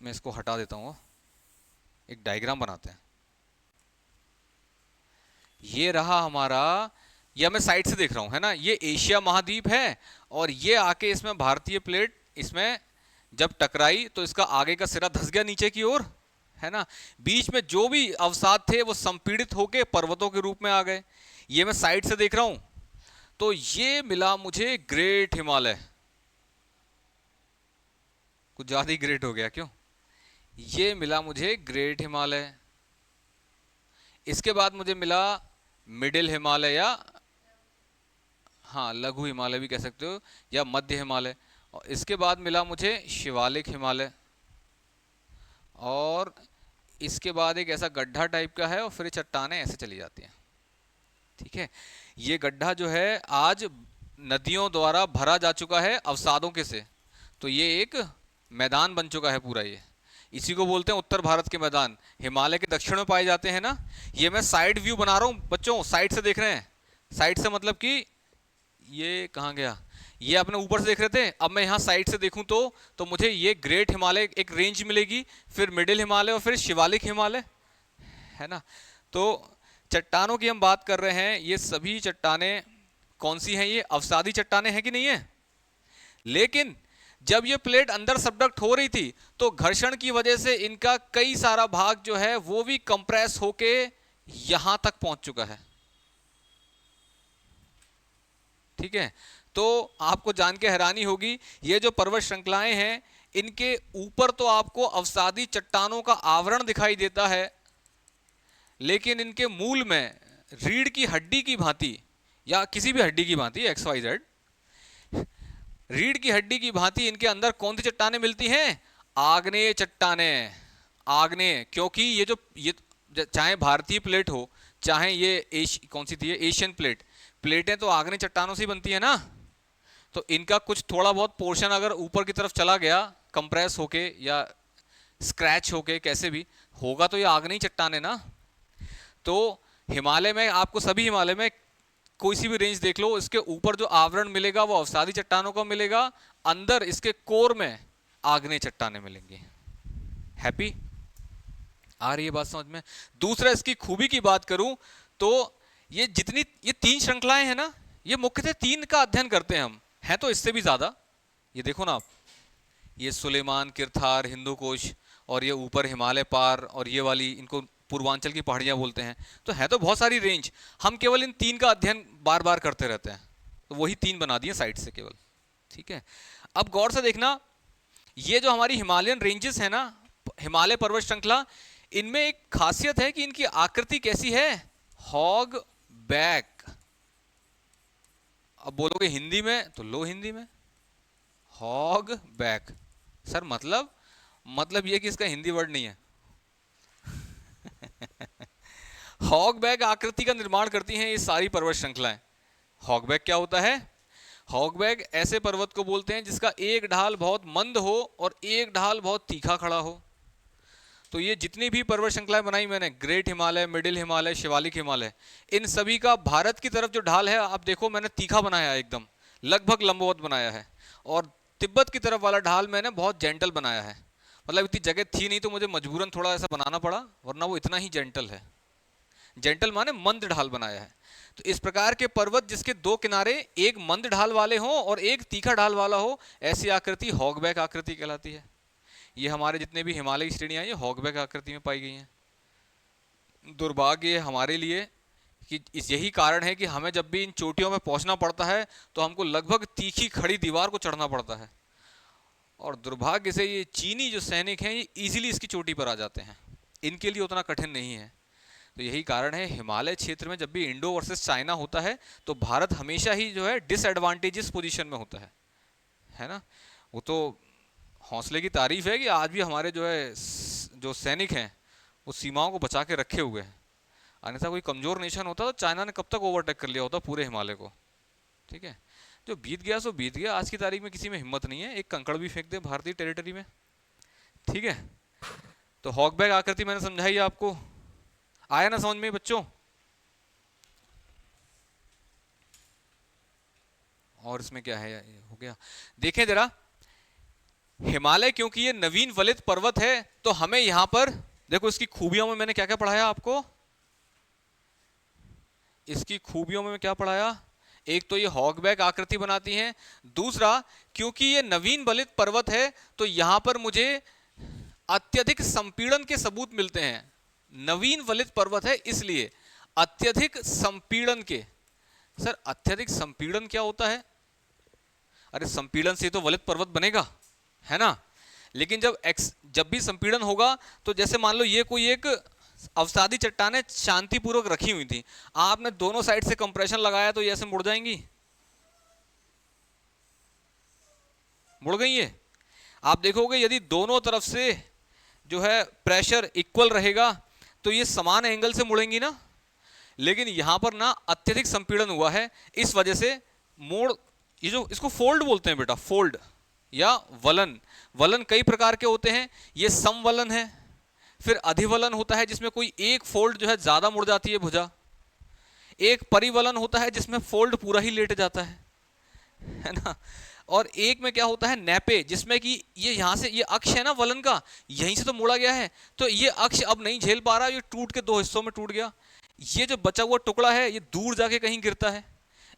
मैं इसको हटा देता हूं, एक डायग्राम बनाते हैं। ये रहा हमारा, या मैं साइड से देख रहा हूं, है ना, ये एशिया महाद्वीप है, और ये आके इसमें भारतीय प्लेट इसमें जब टकराई तो इसका आगे का सिरा धंस गया नीचे की ओर, है ना। बीच में जो भी अवसाद थे वो संपीड़ित होके पर्वतों के रूप में आ गए। ये मैं साइड से देख रहा हूं, तो ये मिला मुझे ग्रेट हिमालय। कुछ ज्यादा ही ग्रेट हो गया क्यों? ये मिला मुझे ग्रेट हिमालय। इसके बाद मुझे मिला मिडिल हिमालय, या हाँ लघु हिमालय भी कह सकते हो, या मध्य हिमालय। और इसके बाद मिला मुझे शिवालिक हिमालय, और इसके बाद एक ऐसा गड्ढा टाइप का है, और फिर चट्टानें ऐसे चली जाती हैं। ठीक है, ये गड्ढा जो है आज नदियों द्वारा भरा जा चुका है अवसादों के से, तो ये एक मैदान बन चुका है पूरा। ये इसी को बोलते हैं उत्तर भारत के मैदान, हिमालय के दक्षिण में पाए जाते हैं ना। ये मैं साइड व्यू बना रहा हूं बच्चों, साइड से देख रहे हैं। साइड से मतलब कि ये कहाँ गया, ये आपने ऊपर से देख रहे थे, अब मैं यहाँ साइड से देखूं तो मुझे ये ग्रेट हिमालय एक रेंज मिलेगी, फिर मिडिल हिमालय, और फिर शिवालिक हिमालय, है ना। तो चट्टानों की हम बात कर रहे हैं, ये सभी चट्टानें कौन सी हैं? ये अवसादी चट्टानें हैं कि नहीं है? लेकिन जब ये प्लेट अंदर सबडक्ट हो रही थी तो घर्षण की वजह से इनका कई सारा भाग जो है वो भी कंप्रेस होके यहां तक पहुंच चुका है। ठीक है, तो आपको जान के हैरानी होगी, ये जो पर्वत श्रृंखलाएं हैं इनके ऊपर तो आपको अवसादी चट्टानों का आवरण दिखाई देता है, लेकिन इनके मूल में रीढ़ की हड्डी की भांति, या किसी भी हड्डी की भांति XYZ, रीढ़ की हड्डी की भांति इनके अंदर कौन सी चट्टानें मिलती हैं? आग्नेय चट्टानें। आग्नेय, क्योंकि ये चाहे भारतीय प्लेट हो, चाहे ये कौन सी थी, एशियन प्लेट, प्लेटें तो आग्नेय चट्टानों से ही बनती है ना। तो इनका कुछ थोड़ा बहुत पोर्शन अगर ऊपर की तरफ चला गया कंप्रेस होके या स्क्रैच होके, कैसे भी होगा, तो ये आग्नेय चट्टानें ना। तो हिमालय में आपको, सभी हिमालय में कोई सी भी रेंज देख लो, इसके ऊपर जो आवरण मिलेगा वो अवसादी चट्टानों का मिलेगा, अंदर इसके कोर में आग्नेय चट्टानें मिलेंगी। हैप्पी? आ रही है बात समझ में? दूसरा, इसकी खूबी की बात करूं तो ये जितनी ये तीन श्रृंखलाएं हैं ना, ये मुख्यतः तीन का अध्ययन करते हैं हम, हैं तो इससे भी ज्यादा। ये देखो ना आप, ये सुलेमान, किरथार, हिंदुकुश, और ये ऊपर हिमालय पार, और ये वाली, इनको पूर्वांचल की पहाड़ियां बोलते हैं। तो है तो बहुत सारी रेंज, हम केवल इन तीन का अध्ययन बार बार करते रहते हैं, तो वही तीन बना दिए साइड से केवल। ठीक है, अब गौर से देखना, ये जो हमारी हिमालयन रेंजेस है ना, हिमालय पर्वत श्रृंखला, इनमें एक खासियत है कि इनकी आकृति कैसी है? Hog back. अब बोलोगे हिंदी में, तो लो हिंदी में, हॉग बैक। सर मतलब ये कि इसका हिंदी वर्ड नहीं है। हॉगबैक आकृति का निर्माण करती हैं ये सारी पर्वत श्रृंखलाएं। हॉगबैक क्या होता है? हॉगबैक ऐसे पर्वत को बोलते हैं जिसका एक ढाल बहुत मंद हो और एक ढाल बहुत तीखा खड़ा हो। तो ये जितनी भी पर्वत श्रृंखलाएं बनाई मैंने, ग्रेट हिमालय, मिडिल हिमालय, शिवालिक हिमालय, इन सभी का भारत की तरफ जो ढाल है आप देखो मैंने तीखा बनाया है, एकदम लगभग लंबवत बनाया है। और तिब्बत की तरफ वाला ढाल मैंने बहुत जेंटल बनाया है। मतलब इतनी जगह थी नहीं तो मुझे मजबूरन थोड़ा ऐसा बनाना पड़ा, वरना वो इतना ही जेंटल है। जेंटल माने मंद ढाल बनाया है। तो इस प्रकार के पर्वत जिसके दो किनारे एक मंद ढाल वाले हों और एक तीखा ढाल वाला हो, ऐसी आकृति हॉगबैक आकृति कहलाती है। ये हमारे जितने भी हिमालय की श्रेणियां ये हॉगबैक आकृति में पाई गई हैं। दुर्भाग्य हमारे लिए कि यही कारण है कि हमें जब भी इन चोटियों में पहुंचना पड़ता है तो हमको लगभग तीखी खड़ी दीवार को चढ़ना पड़ता है। और दुर्भाग्य से ये चीनी जो सैनिक हैं ये इजीली इसकी चोटी पर आ जाते हैं, इनके लिए उतना कठिन नहीं है। तो यही कारण है हिमालय क्षेत्र में जब भी इंडो वर्सेस चाइना होता है तो भारत हमेशा ही जो है डिसएडवांटेजेस पोजीशन में होता है ना। वो तो हौसले की तारीफ है कि आज भी हमारे जो सैनिक हैं वो सीमाओं को बचा के रखे हुए हैं। अन्यथा कोई कमजोर नेशन होता तो चाइना ने कब तक ओवरटेक कर लिया होता पूरे हिमालय को। ठीक है, जो बीत गया सो बीत गया। आज की तारीख में किसी में हिम्मत नहीं है एक कंकड़ भी फेंक दे भारतीय टेरिटरी में। ठीक है, तो हॉगबैक आकृति मैंने समझाई आपको, आया ना समझ में बच्चों? और इसमें क्या है, हो गया। देखें जरा, हिमालय क्योंकि ये नवीन वलित पर्वत है तो हमें यहां पर देखो इसकी खूबियों में मैंने क्या क्या पढ़ाया आपको। इसकी खूबियों में क्या पढ़ाया? एक तो ये हॉगबैक आकृति बनाती हैं, दूसरा क्योंकि ये नवीन वलित पर्वत है तो यहां पर मुझे अत्यधिक संपीड़न के सबूत मिलते हैं। नवीन वलित पर्वत है इसलिए अत्यधिक संपीड़न के। सर अत्यधिक संपीड़न क्या होता है? अरे संपीड़न से तो वलित पर्वत बनेगा, है ना। लेकिन जब भी संपीड़न होगा तो जैसे मान लो ये कोई एक अवसादी चट्टानें शांतिपूर्वक रखी हुई थी, आपने दोनों साइड से कंप्रेशन लगाया तो ये ऐसे मुड़ जाएंगी, मुड़ गई है। आप देखोगे यदि दोनों तरफ से जो है प्रेशर इक्वल रहेगा तो ये समान एंगल से मुड़ेंगी ना। लेकिन यहां पर ना अत्यधिक संपीड़न हुआ है, इस वजह से मोड़, ये जो इसको फोल्ड बोलते हैं बेटा, फोल्ड या वलन। वलन कई प्रकार के होते हैं, ये समवलन है, फिर अधिवलन होता है जिसमें कोई एक फोल्ड जो है ज्यादा मुड़ जाती है भुजा, एक परिवलन होता है जिसमें फोल्ड पूरा ही लेट जाता है ना। और एक में क्या होता है नैपे, जिसमें कि ये यहां से ये अक्ष है ना वलन का, यहीं से तो मुड़ा गया है तो ये अक्ष अब नहीं झेल पा रहा, ये टूट के दो हिस्सों में टूट गया। ये जो बचा हुआ टुकड़ा है ये दूर जाके कहीं गिरता है।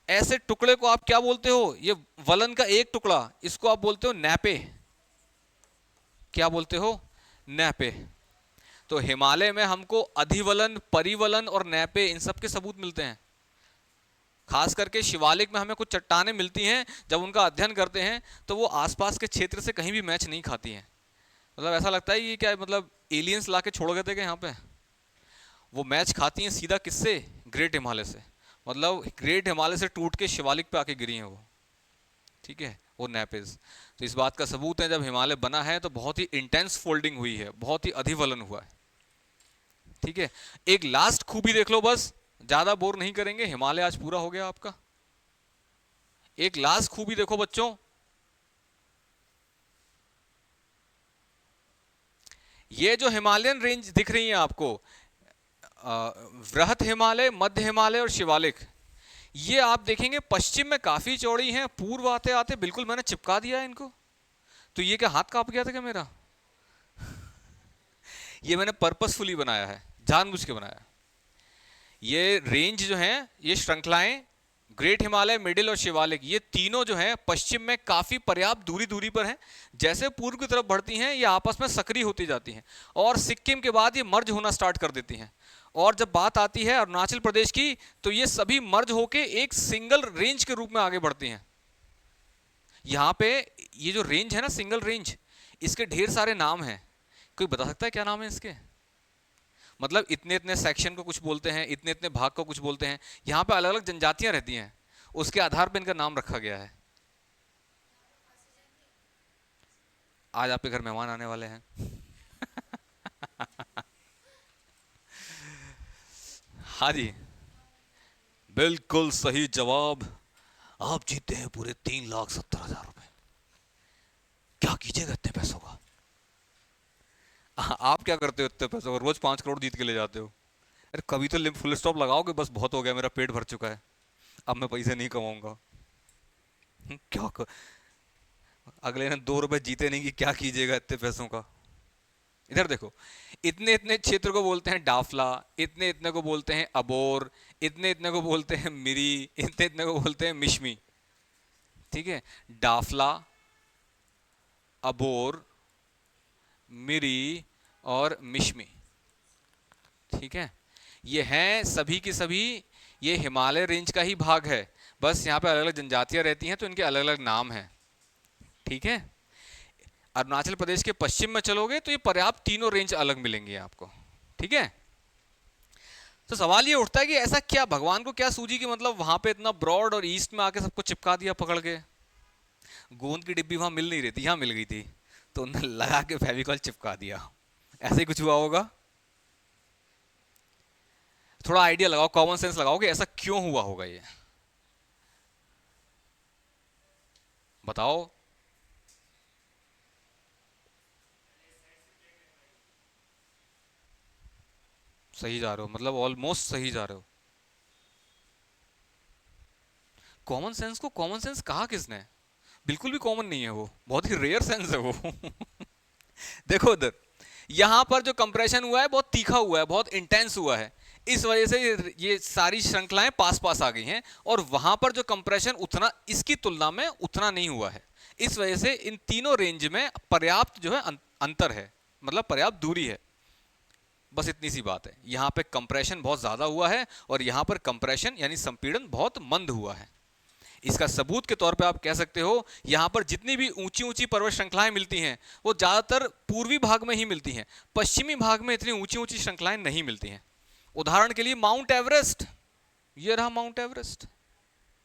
ऐसे टुकड़े को आप क्या बोलते हो? ये वलन का एक टुकड़ा, इसको आप बोलते हो नैपे। क्या बोलते हो? नैपे। तो हिमालय में हमको अधिवलन, परिवलन और नैपे इन सब के सबूत मिलते हैं। खास करके शिवालिक में हमें कुछ चट्टानें मिलती हैं, जब उनका अध्ययन करते हैं तो वो आसपास के क्षेत्र से कहीं भी मैच नहीं खाती हैं। मतलब ऐसा लगता है ये क्या, मतलब एलियंस ला के छोड़ गए थे क्या यहाँ पे? वो मैच खाती हैं सीधा किससे? ग्रेट हिमालय से। मतलब ग्रेट हिमालय से टूट के शिवालिक पे आके गिरी हैं वो। ठीक है, वो नैपेज। तो इस बात का सबूत है जब हिमालय बना है तो बहुत ही इंटेंस फोल्डिंग हुई है, बहुत ही अधिवलन हुआ है। ठीक है, एक लास्ट खूबी देख लो बस, ज्यादा बोर नहीं करेंगे, हिमालय आज पूरा हो गया आपका। एक लास्ट खूबी देखो बच्चों, ये जो हिमालयन रेंज दिख रही है आपको, वृहत हिमालय, मध्य हिमालय और शिवालिक, ये आप देखेंगे पश्चिम में काफी चौड़ी हैं, पूर्व आते आते बिल्कुल मैंने चिपका दिया है इनको। तो ये क्या हाथ कांप गया था क्या मेरा? ये मैंने पर्पसफुली बनाया है, जानबूझ के बनाया। ये रेंज जो है, ये श्रृंखलाएं ग्रेट हिमालय, मिडिल और शिवालिक, ये तीनों जो हैं पश्चिम में काफी पर्याप्त दूरी पर हैं। जैसे पूर्व की तरफ बढ़ती हैं ये आपस में सक्रिय होती जाती हैं और सिक्किम के बाद ये मर्ज होना स्टार्ट कर देती हैं। और जब बात आती है अरुणाचल प्रदेश की तो ये सभी मर्ज होके एक सिंगल रेंज के रूप में आगे बढ़ती हैं। यहाँ पे ये जो रेंज है ना, सिंगल रेंज, इसके ढेर सारे नाम हैं। कोई बता सकता है क्या नाम है इसके? मतलब इतने इतने सेक्शन को कुछ बोलते हैं, इतने इतने भाग को कुछ बोलते हैं। यहाँ पे अलग अलग जनजातियां रहती हैं, उसके आधार पर इनका नाम रखा गया है। आज आपके घर मेहमान आने वाले हैं। हाँ जी, बिल्कुल सही जवाब। आप जीते हैं पूरे 3,70,000 रुपए। क्या कीजिएगा इतने पैसों का? आप क्या करते हो इतने पैसों का? रोज 5 करोड़ जीत के ले जाते हो। अरे कभी तो फुल स्टॉप लगाओ कि बस बहुत हो गया, मेरा पेट भर चुका है, अब मैं पैसे नहीं कमाऊंगा। क्या कर... अगले ने 2 रुपए जीते नहीं कि क्या कीजिएगा इतने पैसों का। इधर देखो, इतने इतने क्षेत्र को बोलते हैं डाफला, इतने इतने को बोलते हैं अबोर, इतने इतने को बोलते हैं मिरी, इतने इतने को बोलते हैं मिश्मी। ठीक है, डाफला, अबोर, मिरी और मिश्मी। ठीक है, ये हैं सभी की सभी, ये हिमालय रेंज का ही भाग है, बस यहाँ पे अलग अलग जनजातियां रहती हैं तो इनके अलग अलग नाम हैं। ठीक है, अरुणाचल प्रदेश के पश्चिम में चलोगे तो ये पर्याप्त तीनों रेंज अलग मिलेंगी आपको। ठीक है, तो सवाल ये उठता है कि ऐसा क्या भगवान को क्या सूझी कि मतलब वहां पे इतना ब्रॉड और ईस्ट में आके सबको चिपका दिया पकड़ के। गोंद की डिब्बी वहां मिल नहीं रही थी, यहाँ मिल गई थी, तो उन्होंने लगा के फेविकॉल चिपका दिया। ऐसे ही कुछ हुआ होगा। थोड़ा आइडिया लगाओ, कॉमन सेंस लगाओ कि ऐसा क्यों हुआ होगा, ये बताओ। सही जा रहे हो, मतलब ऑलमोस्ट सही जा रहे हो। कॉमन सेंस को कॉमन सेंस कहा किसने? बिल्कुल भी कॉमन नहीं है वो, बहुत ही रेयर सेंस है वो। देखो उधर, यहां पर जो कंप्रेशन हुआ है बहुत तीखा हुआ है, बहुत इंटेंस हुआ है, इस वजह से ये सारी श्रृंखलाएं पास पास आ गई हैं। और वहां पर जो कंप्रेशन उतना इसकी तुलना में उतना नहीं हुआ है, इस वजह से इन तीनों रेंज में पर्याप्त जो है अंतर है, मतलब पर्याप्त दूरी है। बस इतनी सी बात है, यहां पे कंप्रेशन बहुत ज्यादा हुआ है और यहां पर कंप्रेशन यानी संपीड़न बहुत मंद हुआ है। इसका सबूत के तौर पे आप कह सकते हो, यहां पर जितनी भी ऊंची ऊंची पर्वत श्रृंखलाएं मिलती हैं वो ज्यादातर पूर्वी भाग में ही मिलती हैं, पश्चिमी भाग में इतनी ऊंची ऊंची श्रृंखलाएं नहीं मिलती हैं। उदाहरण के लिए माउंट एवरेस्ट, ये रहा माउंट एवरेस्ट।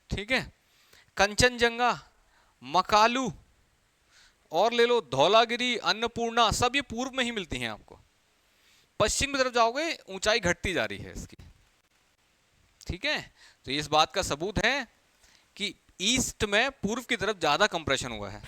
ठीक है, कंचनजंगा, मकालू, और ले लो धौलागिरी, अन्नपूर्णा, सब ये पूर्व में ही मिलती हैं आपको। पश्चिम की तरफ जाओगे ऊंचाई घटती जा रही है इसकी। ठीक है, तो इस बात का सबूत है कि ईस्ट में पूर्व की तरफ ज्यादा कंप्रेशन हुआ है।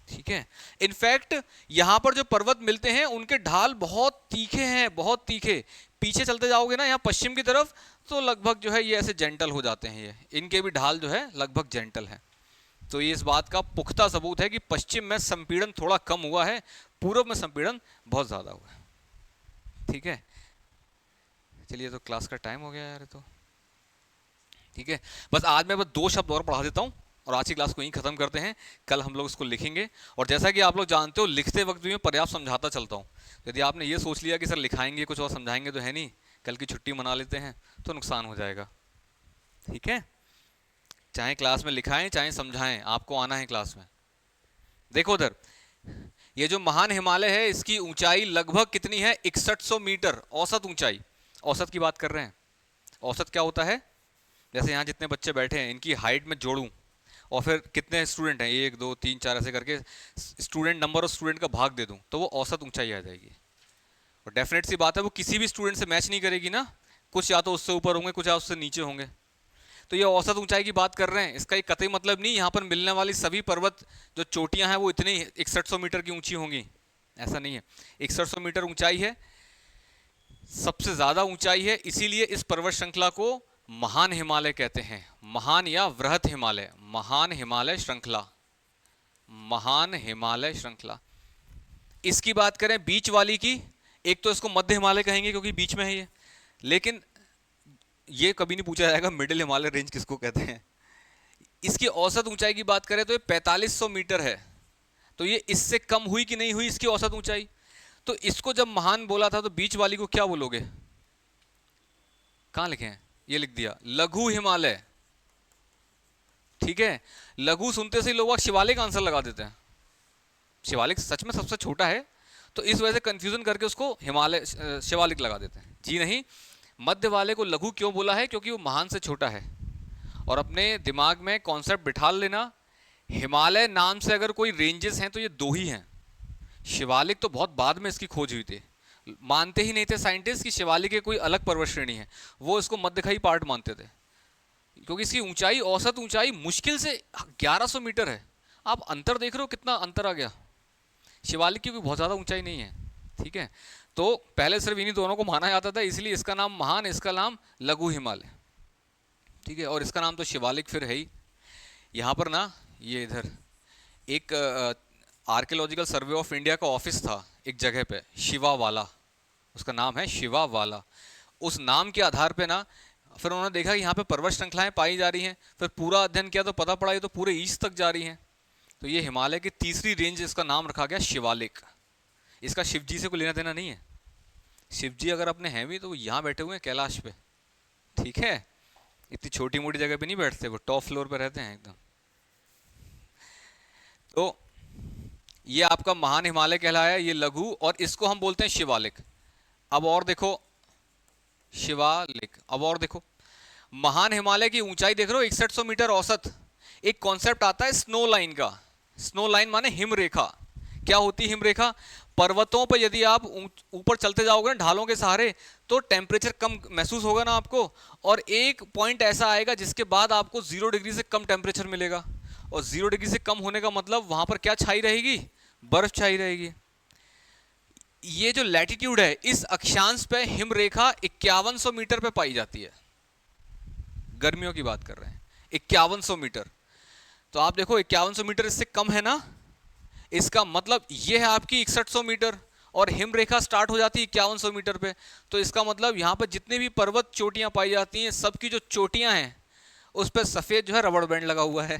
ठीक है, इनफैक्ट यहां पर जो पर्वत मिलते हैं उनके ढाल बहुत तीखे हैं, बहुत तीखे। पीछे चलते जाओगे ना यहाँ पश्चिम की तरफ, तो लगभग जो है ये ऐसे जेंटल हो जाते हैं, ये इनके भी ढाल जो है लगभग जेंटल है। तो ये इस बात का पुख्ता सबूत है कि पश्चिम में संपीड़न थोड़ा कम हुआ है, पूर्व में संपीड़न बहुत ज्यादा हुआ है। ठीक है, चलिए तो क्लास का टाइम हो गया यार तो। ठीक है, बस आज मैं बस 2 शब्द और पढ़ा देता हूँ और आज की क्लास को यहीं खत्म करते हैं। कल हम लोग इसको लिखेंगे, और जैसा कि आप लोग जानते हो लिखते वक्त भी मैं पर्याप्त समझाता चलता हूँ। यदि आपने ये सोच लिया कि सर लिखाएंगे कुछ और समझाएंगे तो है नहीं, कल की छुट्टी मना लेते हैं, तो नुकसान हो जाएगा। ठीक है, चाहे क्लास में लिखाएं चाहे समझाएं, आपको आना है क्लास में। देखो उधर, ये जो महान हिमालय है इसकी ऊंचाई लगभग कितनी है? 6100 मीटर औसत ऊंचाई। औसत की बात कर रहे हैं। औसत क्या होता है? जैसे यहाँ जितने बच्चे बैठे हैं इनकी हाइट में जोड़ूं और फिर कितने स्टूडेंट हैं, 1 2 3 4 ऐसे करके स्टूडेंट नंबर ऑफ स्टूडेंट का भाग दे दूं तो वो औसत ऊंचाई आ जाएगी। और डेफिनेट सी बात है वो किसी भी स्टूडेंट से मैच नहीं करेगी ना, कुछ या तो उससे ऊपर होंगे, कुछ या उससे नीचे होंगे। तो ये औसत ऊंचाई की बात कर रहे हैं, इसका एक कतई मतलब नहीं यहाँ पर मिलने वाली सभी पर्वत जो चोटियां हैं वो इतनी 6100 मीटर की ऊंची होंगी, ऐसा नहीं है। 6100 मीटर ऊंचाई है, सबसे ज्यादा ऊंचाई है, इसीलिए इस पर्वत श्रृंखला को महान हिमालय कहते हैं। महान या वृहत हिमालय, महान हिमालय श्रृंखला, महान हिमालय श्रृंखला। इसकी बात करें बीच वाली की, एक तो इसको मध्य हिमालय कहेंगे क्योंकि बीच में है ये, लेकिन ये कभी नहीं पूछा जाएगा मिडिल हिमालय रेंज किसको कहते हैं। इसकी औसत ऊंचाई की बात करें तो ये 4500 मीटर है, तो ये इससे कम हुई कि नहीं हुई इसकी औसत ऊंचाई? तो इसको जब महान बोला था तो बीच वाली को क्या बोलोगे? कहां लिखे हैं? ये लिख दिया, लघु हिमालय। ठीक है, लघु सुनते से लोग शिवालिक आंसर लगा देते हैं। शिवालिक सच में सबसे छोटा है, तो इस वजह से कंफ्यूजन करके उसको हिमालय शिवालिक लगा देते हैं। जी नहीं, मध्य वाले को लघु क्यों बोला है? क्योंकि वो महान से छोटा है। और अपने दिमाग में कॉन्सेप्ट बिठा लेना, हिमालय नाम से अगर कोई रेंजेस हैं तो ये दो ही हैं। शिवालिक तो बहुत बाद में इसकी खोज हुई थी, मानते ही नहीं थे साइंटिस्ट कि शिवालिक के कोई अलग पर्वत श्रेणी है, वो इसको मध्यखाई पार्ट मानते थे, क्योंकि इसकी ऊंचाई, औसत ऊंचाई मुश्किल से 1100 मीटर है। आप अंतर देख रहे हो कितना अंतर आ गया। शिवालिक की भी बहुत ज़्यादा ऊंचाई नहीं है, ठीक है। तो पहले सिर्फ इन्हीं दोनों को माना जाता था, इसलिए इसका नाम महान, इसका नाम लघु हिमालय, ठीक है। और इसका नाम तो शिवालिक फिर है ही। यहाँ पर ना, ये इधर एक आर्कियोलॉजिकल सर्वे ऑफ इंडिया का ऑफिस था एक जगह पे, शिवावाला, उसका नाम है शिवावाला। उस नाम के आधार पे ना फिर उन्होंने देखा कि यहाँ पे पर्वत श्रृंखलाएं पाई जा रही हैं, फिर पूरा अध्ययन किया तो पता पड़ा ये तो पूरे ईस्ट तक जा रही हैं। तो ये हिमालय की तीसरी रेंज, इसका नाम रखा गया शिवालिक। इसका शिव जी से कोई लेना देना नहीं है। शिव जी अगर अपने हैं भी तो वो यहाँ बैठे हुए हैं कैलाश पे, ठीक है। इतनी छोटी मोटी जगह पे नहीं बैठते, वो टॉप फ्लोर पे रहते हैं एकदम। तो ये आपका महान हिमालय कहलाया, ये लघु, और इसको हम बोलते हैं शिवालिक। अब और देखो, शिवालिक, अब और देखो, महान हिमालय की ऊंचाई देख रहे हो 6100 मीटर औसत। एक कॉन्सेप्ट आता है स्नो लाइन का। स्नो लाइन माने हिम रेखा। क्या होती है हिम रेखा? पर्वतों पर यदि आप ऊपर चलते जाओगे ना ढालों के सहारे, तो टेम्परेचर कम महसूस होगा ना आपको, और एक पॉइंट ऐसा आएगा जिसके बाद आपको 0 डिग्री से कम टेम्परेचर मिलेगा। और 0 डिग्री से कम होने का मतलब वहां पर क्या छाई रहेगी? बर्फ छाई रहेगी। ये जो लैटिट्यूड है, इस अक्षांश पे हिम रेखा 5100 मीटर पे पाई जाती है। गर्मियों की बात कर रहे हैं, 5100 मीटर। तो आप देखो 5100 मीटर इससे कम है ना, इसका मतलब ये है आपकी 6100 मीटर, और हिम रेखा स्टार्ट हो जाती है 5100 मीटर पे। तो इसका मतलब यहाँ पर जितने भी पर्वत चोटियां पाई जाती हैं, सबकी जो चोटियां हैं उस पर सफेद जो है रबड़ बैंड लगा हुआ है।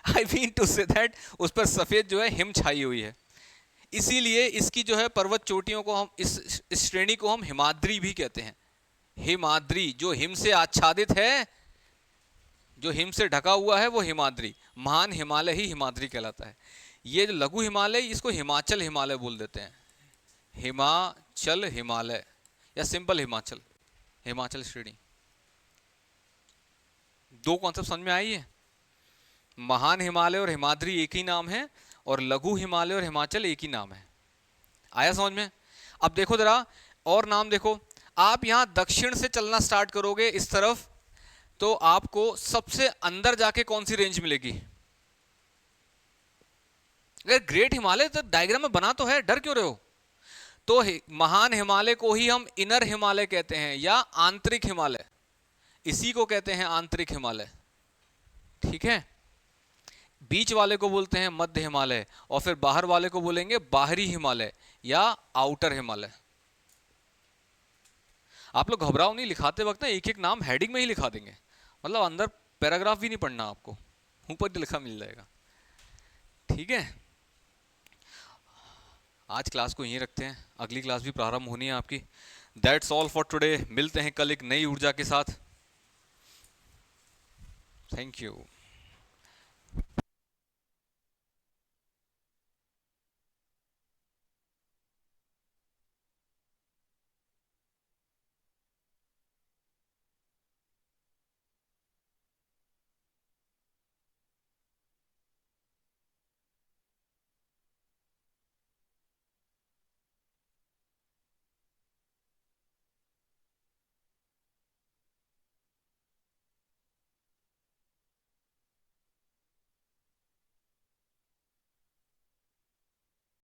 I mean to say that उस पर सफेद जो है हिम छाई हुई है। इसीलिए इसकी जो है पर्वत चोटियों को हम, इस श्रेणी को हम हिमाद्री भी कहते हैं। हिमाद्री, जो हिम से आच्छादित है, जो हिम से ढका हुआ है, वो हिमाद्री। महान हिमालय ही हिमाद्री कहलाता है। ये जो लघु हिमालय, इसको हिमाचल हिमालय बोल देते हैं। हिमाचल हिमालय या सिंपल हिमाचल, हिमाचल श्रेणी। दो कॉन्सेप्ट समझ में आई है? महान हिमालय और हिमाद्री एक ही नाम है, और लघु हिमालय और हिमाचल एक ही नाम है। आया समझ में? अब देखो जरा और नाम देखो। आप यहां दक्षिण से चलना स्टार्ट करोगे इस तरफ, तो आपको सबसे अंदर जाके कौन सी रेंज मिलेगी? अगर ग्रेट हिमालय तो डायग्राम में बना तो है, डर क्यों रहे हो? तो महान हिमालय को ही हम इनर हिमालय कहते हैं, या आंतरिक हिमालय, इसी को कहते हैं आंतरिक हिमालय, ठीक है। बीच वाले को बोलते हैं मध्य हिमालय, और फिर बाहर वाले को बोलेंगे बाहरी हिमालय या आउटर हिमालय। आप लोग घबराओ नहीं, लिखाते वक्त ना एक एक नाम हेडिंग में ही लिखा देंगे, मतलब अंदर पैराग्राफ भी नहीं पढ़ना आपको, ऊपर लिखा मिल जाएगा, ठीक है। आज क्लास को यहीं रखते हैं, अगली क्लास भी प्रारंभ होनी है आपकी। That's all for today. मिलते हैं कल एक नई ऊर्जा के साथ। Thank you.